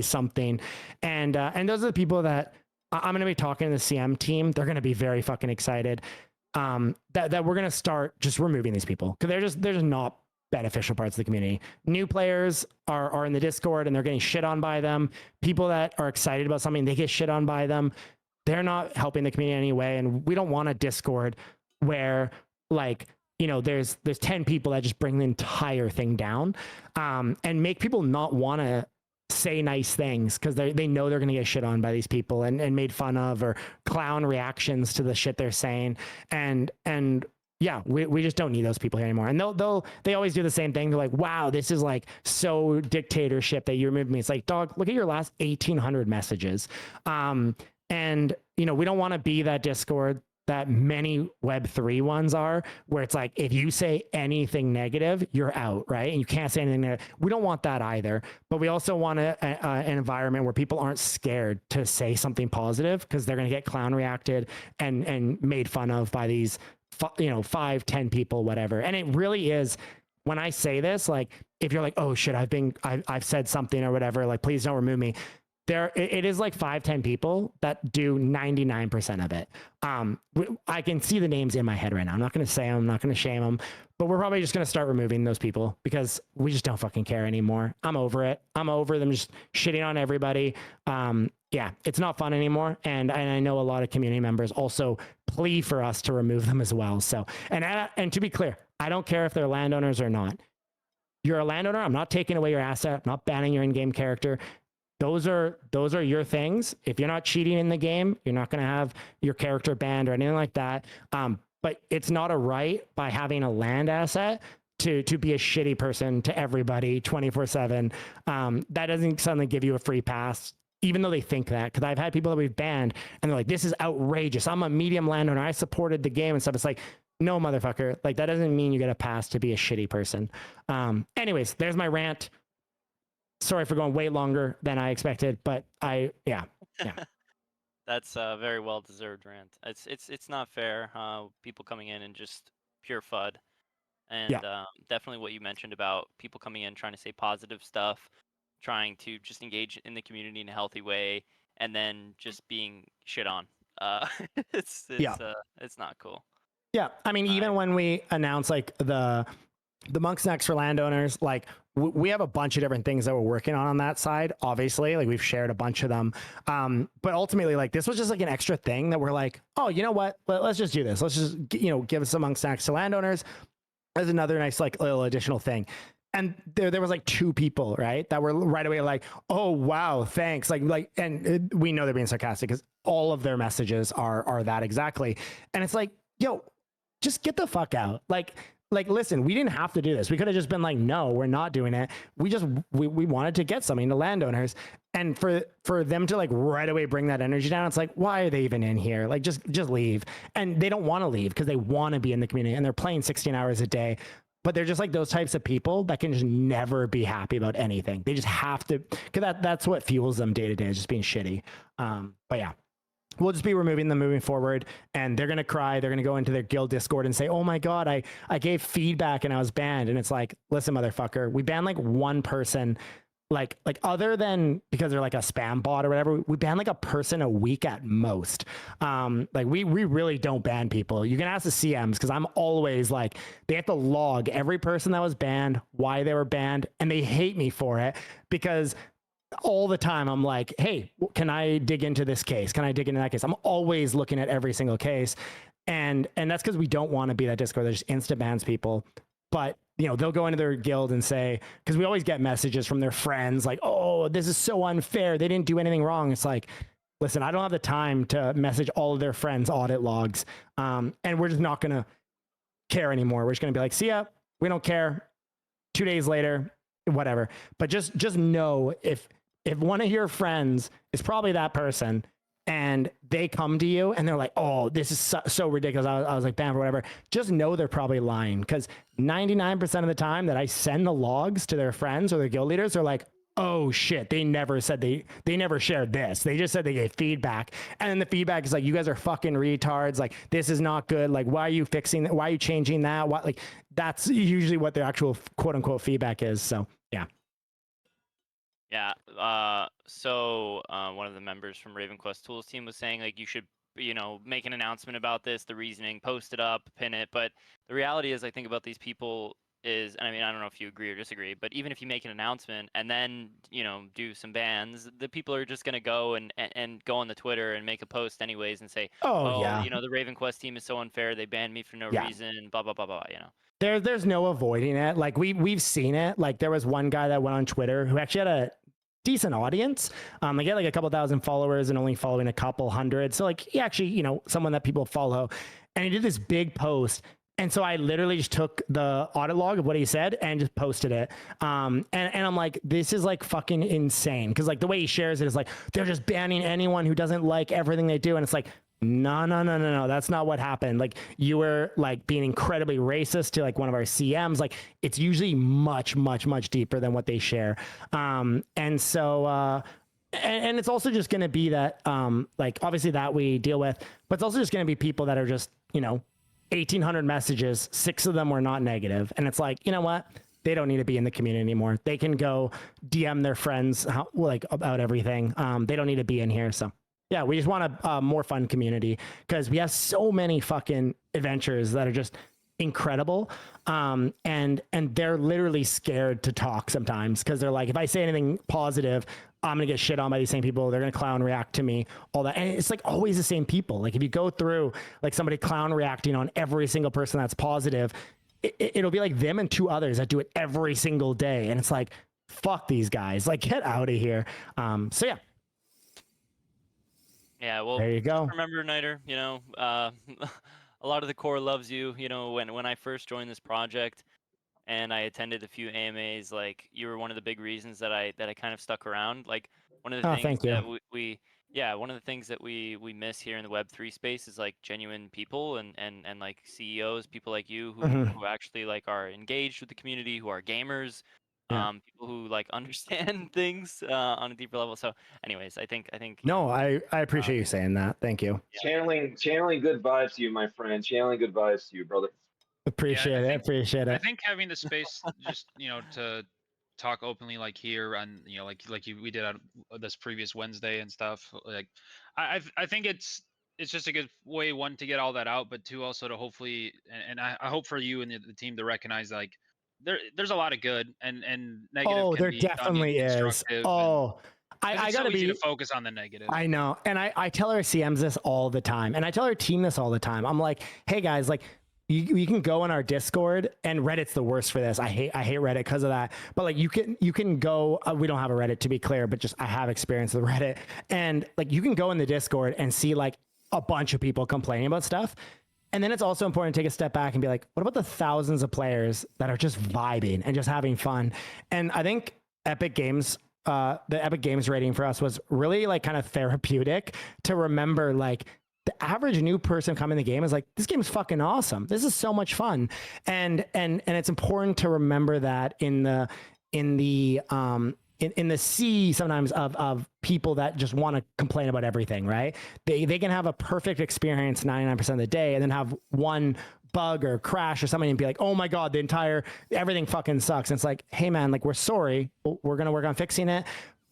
something. And those are the people that I'm going to be talking to the CM team. They're going to be very fucking excited that we're going to start just removing these people, because they're just not beneficial parts of the community. New players are in the Discord and they're getting shit on by them. People that are excited about something, they get shit on by them. They're not helping the community in any way. And we don't want a Discord where, like, you know, there's 10 people that just bring the entire thing down, and make people not want to say nice things, because they know they're going to get shit on by these people and made fun of, or clown reactions to the shit they're saying. And yeah, we just don't need those people here anymore. And they always do the same thing. They're like, wow, this is like so dictatorship that you removed me. It's like, dog, look at your last 1,800 messages. And, you know, we don't want to be that Discord that many Web3 ones are, where it's like, if you say anything negative, you're out, right? And you can't say anything negative. We don't want that either. But we also want an environment where people aren't scared to say something positive, because they're going to get clown reacted and made fun of by these, you know, 5, 10 people, whatever. And it really is, when I say this, like, if you're like, oh shit, I've said something or whatever, like, please don't remove me. It is like 5-10 people that do 99% of it. I can see the names in my head right now. I'm not going to say them, I'm not going to shame them, but we're probably just going to start removing those people because we just don't fucking care anymore. I'm over it. I'm over them just shitting on everybody. Yeah, it's not fun anymore. And I know a lot of community members also plea for us to remove them as well. So, and to be clear, I don't care if they're landowners or not. You're a landowner. I'm not taking away your asset. I'm not banning your in-game character. Those are your things. If you're not cheating in the game, you're not going to have your character banned or anything like that. But it's not a right by having a land asset to be a shitty person to everybody 24/7. That doesn't suddenly give you a free pass, even though they think that. Because I've had people that we've banned and they're like, "This is outrageous. I'm a medium landowner. I supported the game and stuff." It's like, no, motherfucker. Like, that doesn't mean you get a pass to be a shitty person. Anyways, there's my rant. Sorry for going way longer than I expected, but yeah. That's a very well deserved rant. It's not fair. People coming in and just pure FUD, and definitely what you mentioned about people coming in trying to say positive stuff, trying to just engage in the community in a healthy way, and then just being shit on. It's not cool. Yeah, I mean, even when we announce like the Monk Snacks for landowners, like we have a bunch of different things that we're working on that side. Obviously, like we've shared a bunch of them, but ultimately, like this was just like an extra thing that we're like, oh, you know what? Let's just do this. Let's just give us some Monk Snacks to landowners as another nice like little additional thing. And there was like 2 people, right, that were right away like, oh wow, thanks, and we know they're being sarcastic because all of their messages are that exactly. And it's like, yo, just get the fuck out. Like, listen, we didn't have to do this. We could have just been like, no, we're not doing it. We wanted to get something to landowners. And for them to like right away bring that energy down, it's like, why are they even in here? Like, just leave. And they don't want to leave because they want to be in the community and they're playing 16 hours a day. But they're just like those types of people that can just never be happy about anything. They just have to, because that's what fuels them day to day, is just being shitty. But yeah. We'll just be removing them moving forward, and they're going to cry. They're going to go into their guild Discord and say, oh my God, I gave feedback and I was banned. And it's like, listen, motherfucker, we banned like one person, like other than because they're like a spam bot or whatever, we ban like a person a week at most. Like we really don't ban people. You can ask the CMs because I'm always like, they have to log every person that was banned, why they were banned, and they hate me for it because all the time I'm like, hey, can I dig into this case? Can I dig into that case? I'm always looking at every single case. And that's because we don't want to be that Discord that just insta bans people. But they'll go into their guild and say, because we always get messages from their friends like, oh, this is so unfair, they didn't do anything wrong. It's like, listen, I don't have the time to message all of their friends' audit logs. And we're just not gonna care anymore. We're just gonna be like, see ya, we don't care. 2 days later, whatever. But just know if one of your friends is probably that person and they come to you and they're like, oh, this is so ridiculous, I was like banned or whatever, just know they're probably lying, because 99% of the time that I send the logs to their friends or their guild leaders, they're like, oh shit, they never said they never shared this, they just said they gave feedback. And then the feedback is like, you guys are fucking retards, like this is not good, like why are you fixing that, why are you changing that, what, like that's usually what their actual quote unquote feedback is. So yeah. Yeah. So one of the members from RavenQuest.tools team was saying like you should, make an announcement about this, the reasoning, post it up, pin it. But the reality is, I think about these people is, and I mean, I don't know if you agree or disagree, but even if you make an announcement and then, do some bans, the people are just going to go and go on the Twitter and make a post anyways and say, oh yeah, the RavenQuest team is so unfair, they banned me for no reason, blah, blah, blah, blah, There's no avoiding it. Like we've seen it. Like there was one guy that went on Twitter who actually had a decent audience. They get like a couple thousand followers and only following a couple hundred. So like he actually, someone that people follow, and he did this big post. And so I literally just took the audit log of what he said and just posted it. And I'm like, this is like fucking insane. Cause like the way he shares it is like, they're just banning anyone who doesn't like everything they do. And it's like, no, that's not what happened. Like you were like being incredibly racist to like one of our CMs. Like it's usually much deeper than what they share. And so, and it's also just going to be that, like obviously that we deal with, but it's also just going to be people that are just, 1,800 messages, 6 of them were not negative. And it's like, you know what? They don't need to be in the community anymore. They can go DM their friends like about everything. They don't need to be in here. So yeah, we just want a more fun community because we have so many fucking adventures that are just incredible. And they're literally scared to talk sometimes because they're like, if I say anything positive, I'm gonna get shit on by these same people. They're gonna clown react to me, all that. And it's like always the same people. Like if you go through like somebody clown reacting on every single person that's positive, it'll be like them and 2 others that do it every single day. And it's like, fuck these guys, like get out of here. So yeah. Yeah, well, There you go. just remember, Niter, you know, a lot of the core loves you. You know, when I first joined this project and I attended a few AMAs, like you were one of the big reasons that I kind of stuck around. Like one of the things Thank you. that one of the things that we miss here in the Web3 space is like genuine people and like CEOs, people like you who actually like are engaged with the community, who are gamers, Yeah. people who like understand things on a deeper level. So, anyways, I think you No, know, I appreciate you saying that. Thank you. Channeling good vibes to you, my friend. Channeling good vibes to you, brother. Appreciate it. Appreciate I it. think having the space, just to talk openly like here and we did on this previous Wednesday and stuff. Like, I think it's just a good way, one, to get all that out, but two, also to hopefully and I hope for you and the team to recognize like there's a lot of good and negative. Oh, can there be definitely is. constructive. Oh, And, I it's so gotta easy be. to focus on the negative. I know. And I tell our CMs this all the time. And I tell our team this all the time. I'm like, hey guys, like you can go in our Discord, and Reddit's the worst for this. I hate Reddit because of that. But like you can go, we don't have a Reddit to be clear, but just I have experience with Reddit. And like you can go in the Discord and see like a bunch of people complaining about stuff. And then it's also important to take a step back and be like, what about the thousands of players that are just vibing and just having fun? And I think Epic Games, the Epic Games rating for us was really like kind of therapeutic to remember like the average new person coming in the game is like, this game's fucking awesome. This is so much fun. And it's important to remember that in the sea sometimes of people that just want to complain about everything, right? They can have a perfect experience 99% of the day and then have one bug or crash or something and be like, oh my God, everything fucking sucks. And it's like, hey man, like we're sorry. We're going to work on fixing it.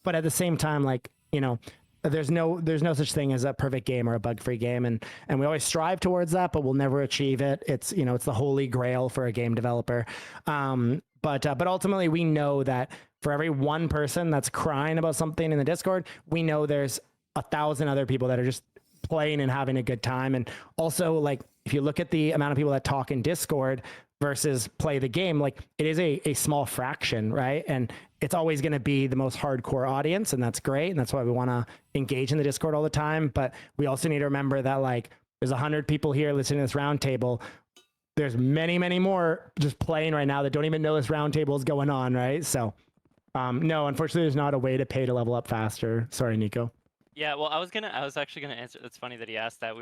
But at the same time, like, you know, there's no such thing as a perfect game or a bug-free game. And we always strive towards that, but we'll never achieve it. It's, you know, it's the holy grail for a game developer. But ultimately we know that for every one person that's crying about something in the Discord, we know there's 1,000 other people that are just playing and having a good time. And also, like, if you look at the amount of people that talk in Discord versus play the game, like it is a small fraction, right? And it's always going to be the most hardcore audience, and that's great. And that's why we want to engage in the Discord all the time. But we also need to remember that like there's 100 people here listening to this roundtable. There's many, many more just playing right now that don't even know this roundtable is going on, right? So no, unfortunately, there's not a way to pay to level up faster. Sorry, Nico. Yeah, well, I was actually gonna answer. It's funny that he asked that.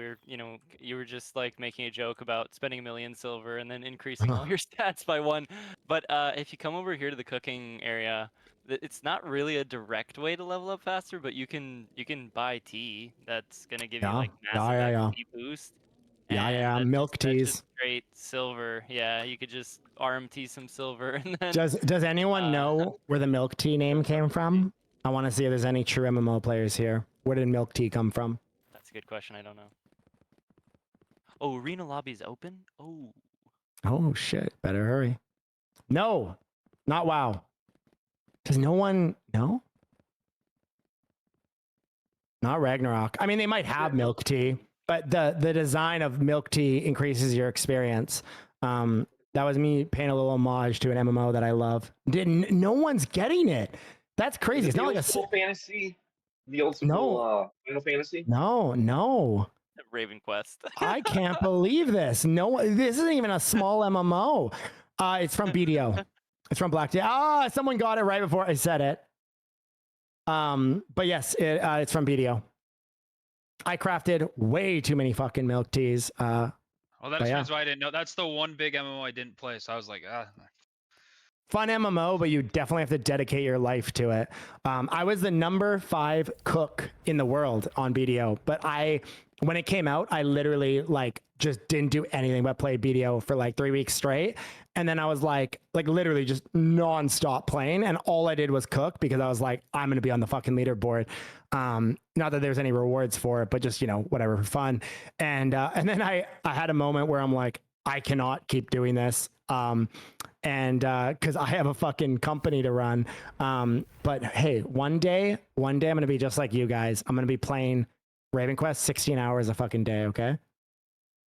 You were just like making a joke about spending 1 million silver and then increasing all your stats by 1. But if you come over here to the cooking area, it's not really a direct way to level up faster, but you can buy tea. That's gonna give you like massive XP boost. And milk that's teas. just straight silver. Yeah, you could just RMT some silver and then. Does anyone know where the milk tea name came from? I want to see if there's any true MMO players here. Where did milk tea come from? That's a good question. I don't know. Oh, arena lobby's open? Oh. Oh shit! Better hurry. No, not WoW. Does no one know? Not Ragnarok. I mean, they might have milk tea, but the design of milk tea increases your experience. That was me paying a little homage to an MMO that I love. No one's getting it. That's crazy. It's not like a fantasy. The old school Final Fantasy. No. RavenQuest. I can't believe this. No, this isn't even a small MMO. It's from BDO. It's from Black Day. Someone got it right before I said it. But yes, it's from BDO. I crafted way too many fucking milk teas. Well, that explains why I didn't know. That's the one big MMO I didn't play, so I was like, fun MMO, but you definitely have to dedicate your life to it. I was the number 5 cook in the world on BDO, but when it came out, I literally like just didn't do anything but play BDO for like 3 weeks straight. And then I was like literally just nonstop playing. And all I did was cook because I was like, I'm going to be on the fucking leaderboard. Not that there's any rewards for it, but just, whatever, for fun. And then I had a moment where I'm like, I cannot keep doing this. And because I have a fucking company to run. But hey, one day I'm going to be just like you guys. I'm going to be playing RavenQuest 16 hours a fucking day, okay?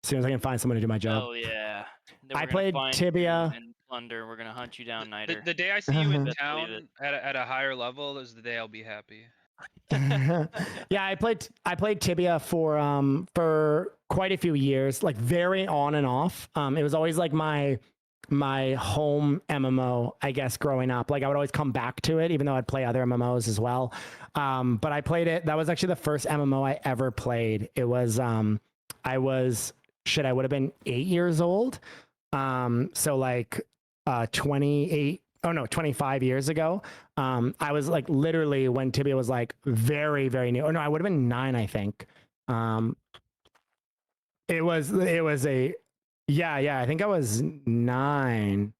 As soon as I can find someone to do my job. Oh yeah. Then I we're gonna played find Tibia. you and plunder. We're gonna hunt you down, Niter. The day I see you in Best believe town at a higher level is the day I'll be happy. Yeah, I played Tibia for quite a few years, like very on and off. It was always like my home MMO, I guess, growing up. Like I would always come back to it, even though I'd play other MMOs as well. But I played it. That was actually the first MMO I ever played. It was I would have been 8 years old. So like 25 years ago. I was like literally when Tibia was like very, very new. Oh no, I would have been 9, I think. It was I think I was 9.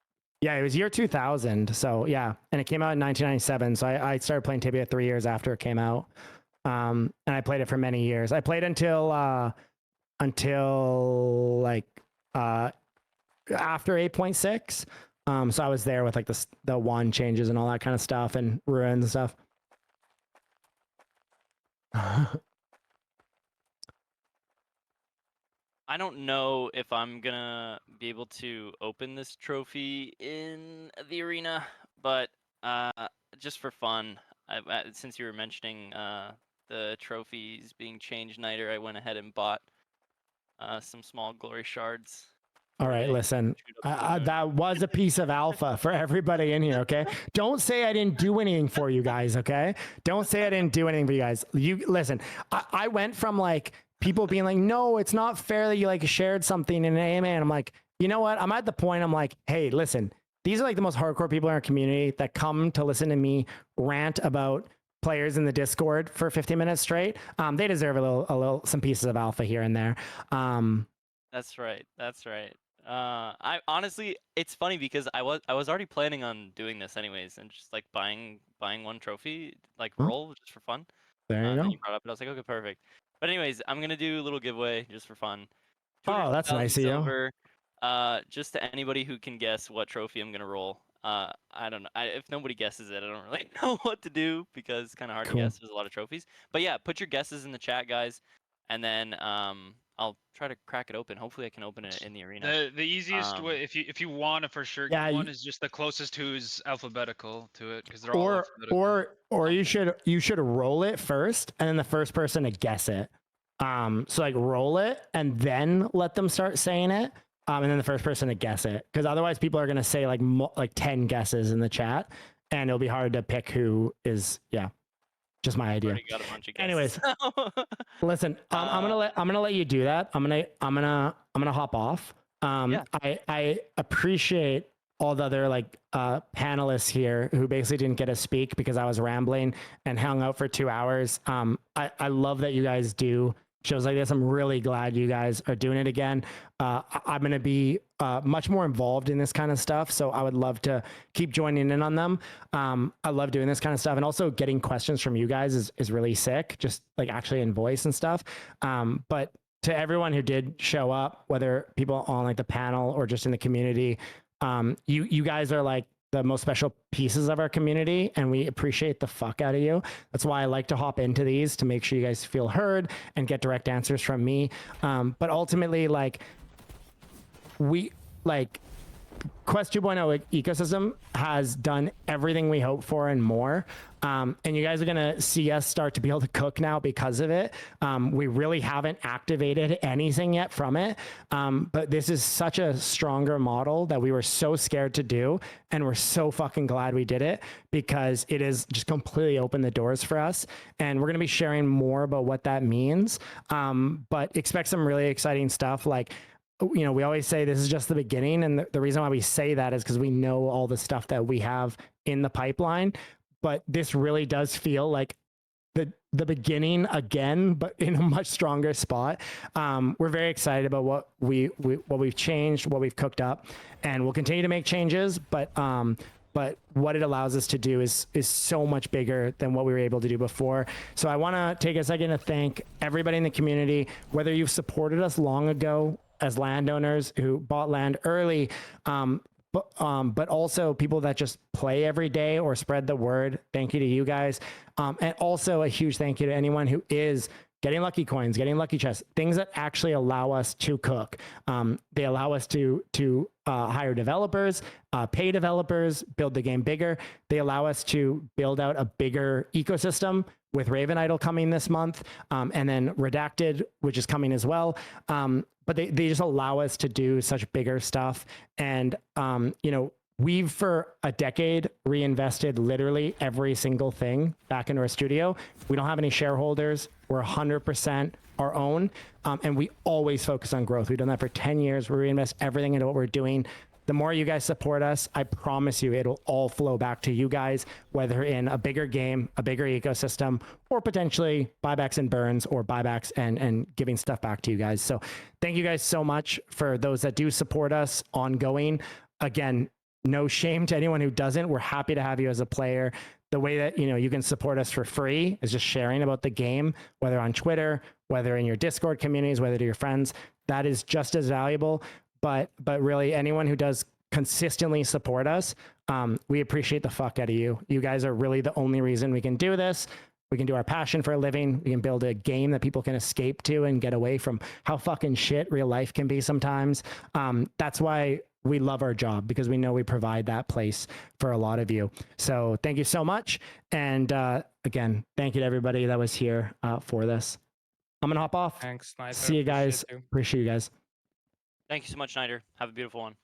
Yeah, it was year 2000. So yeah, and it came out in 1997. So I started playing Tibia 3 years after it came out. And I played it for many years. I played until like after 8.6. So I was there with like the wand changes and all that kind of stuff and ruins and stuff. I don't know if I'm gonna be able to open this trophy in the arena, but just for fun, since you were mentioning the trophies being changed, Niter, I went ahead and bought some small glory shards. All right, listen, that was a piece of alpha for everybody in here, okay? Don't say I didn't do anything for you guys, okay? Don't say I didn't do anything for you guys. You listen, I went from like people being like, no, it's not fair that you like shared something in an AMA. And I'm like, you know what? I'm at the point, I'm like, hey, listen, these are like the most hardcore people in our community that come to listen to me rant about players in the Discord for 15 minutes straight. They deserve some pieces of alpha here and there. That's right. That's right. I honestly, it's funny because I was already planning on doing this anyways, and just like buying one trophy, like roll just for fun. There you And go. you brought up, and I was like, okay, perfect. But anyways, I'm gonna do a little giveaway just for fun. Oh, that's nice of you. Silver, just to anybody who can guess what trophy I'm gonna roll. I don't know. If nobody guesses it, I don't really know what to do because it's kind of hard to guess. There's a lot of trophies. But yeah, put your guesses in the chat, guys, and then I'll try to crack it open. Hopefully, I can open it in the arena. The easiest way, if you want to for sure get one, is just the closest who's alphabetical to it, because they're all alphabetical. Or you should roll it first, and then the first person to guess it. So like roll it and then let them start saying it. And then the first person to guess it, because otherwise people are gonna say like 10 guesses in the chat, and it'll be hard to pick who is. Yeah, just my idea. Got a bunch of guesses. Anyways, listen, I'm gonna let you do that. I'm gonna hop off. I appreciate all the other like panelists here who basically didn't get to speak because I was rambling and hung out for 2 hours. I love that you guys do shows like this. I'm really glad you guys are doing it again. I'm going to be much more involved in this kind of stuff, so I would love to keep joining in on them. I love doing this kind of stuff, and also getting questions from you guys is really sick, just like actually in voice and stuff. But to everyone who did show up, whether people on like the panel or just in the community, you guys are like the most special pieces of our community, and we appreciate the fuck out of you. That's why I like to hop into these, to make sure you guys feel heard and get direct answers from me. But ultimately, like, Quest 2.0 ecosystem has done everything we hoped for and more. And you guys are going to see us start to be able to cook now because of it. We really haven't activated anything yet from it. But this is such a stronger model that we were so scared to do. And we're so fucking glad we did it, because it has just completely opened the doors for us. And we're going to be sharing more about what that means. But expect some really exciting stuff. Like, you know, we always say this is just the beginning. And the reason why we say that is because we know all the stuff that we have in the pipeline. But this really does feel like the beginning again, but in a much stronger spot. We're very excited about what we've changed, what we've cooked up, and we'll continue to make changes. But what it allows us to do is so much bigger than what we were able to do before. So I want to take a second to thank everybody in the community, whether you've supported us long ago as landowners who bought land early, but also people that just play every day or spread the word. Thank you to you guys. And also a huge thank you to anyone who is getting lucky coins, getting lucky chests, things that actually allow us to cook. They allow us to hire developers, pay developers, build the game bigger. They allow us to build out a bigger ecosystem with Raven Idol coming this month, and then Redacted, which is coming as well. But they just allow us to do such bigger stuff. And, you know, we've for a decade reinvested literally every single thing back into our studio. We don't have any shareholders. We're 100% our own. And we always focus on growth. We've done that for 10 years. We reinvest everything into what we're doing. The more you guys support us, I promise you it'll all flow back to you guys, whether in a bigger game, a bigger ecosystem, or potentially buybacks and burns, or buybacks and giving stuff back to you guys. So thank you guys so much for those that do support us ongoing. Again, no shame to anyone who doesn't. We're happy to have you as a player. The way that, you know, you can support us for free is just sharing about the game, whether on Twitter, whether in your Discord communities, whether to your friends. That is just as valuable. But really, anyone who does consistently support us, we appreciate the fuck out of you. You guys are really the only reason we can do this. We can do our passion for a living. We can build a game that people can escape to and get away from how fucking shit real life can be sometimes. That's why we love our job, because we know we provide that place for a lot of you. So thank you so much. And again, thank you to everybody that was here for this. I'm going to hop off. Thanks, Sniper. See you guys. Appreciate you guys. Thank you so much, Snyder. Have a beautiful one.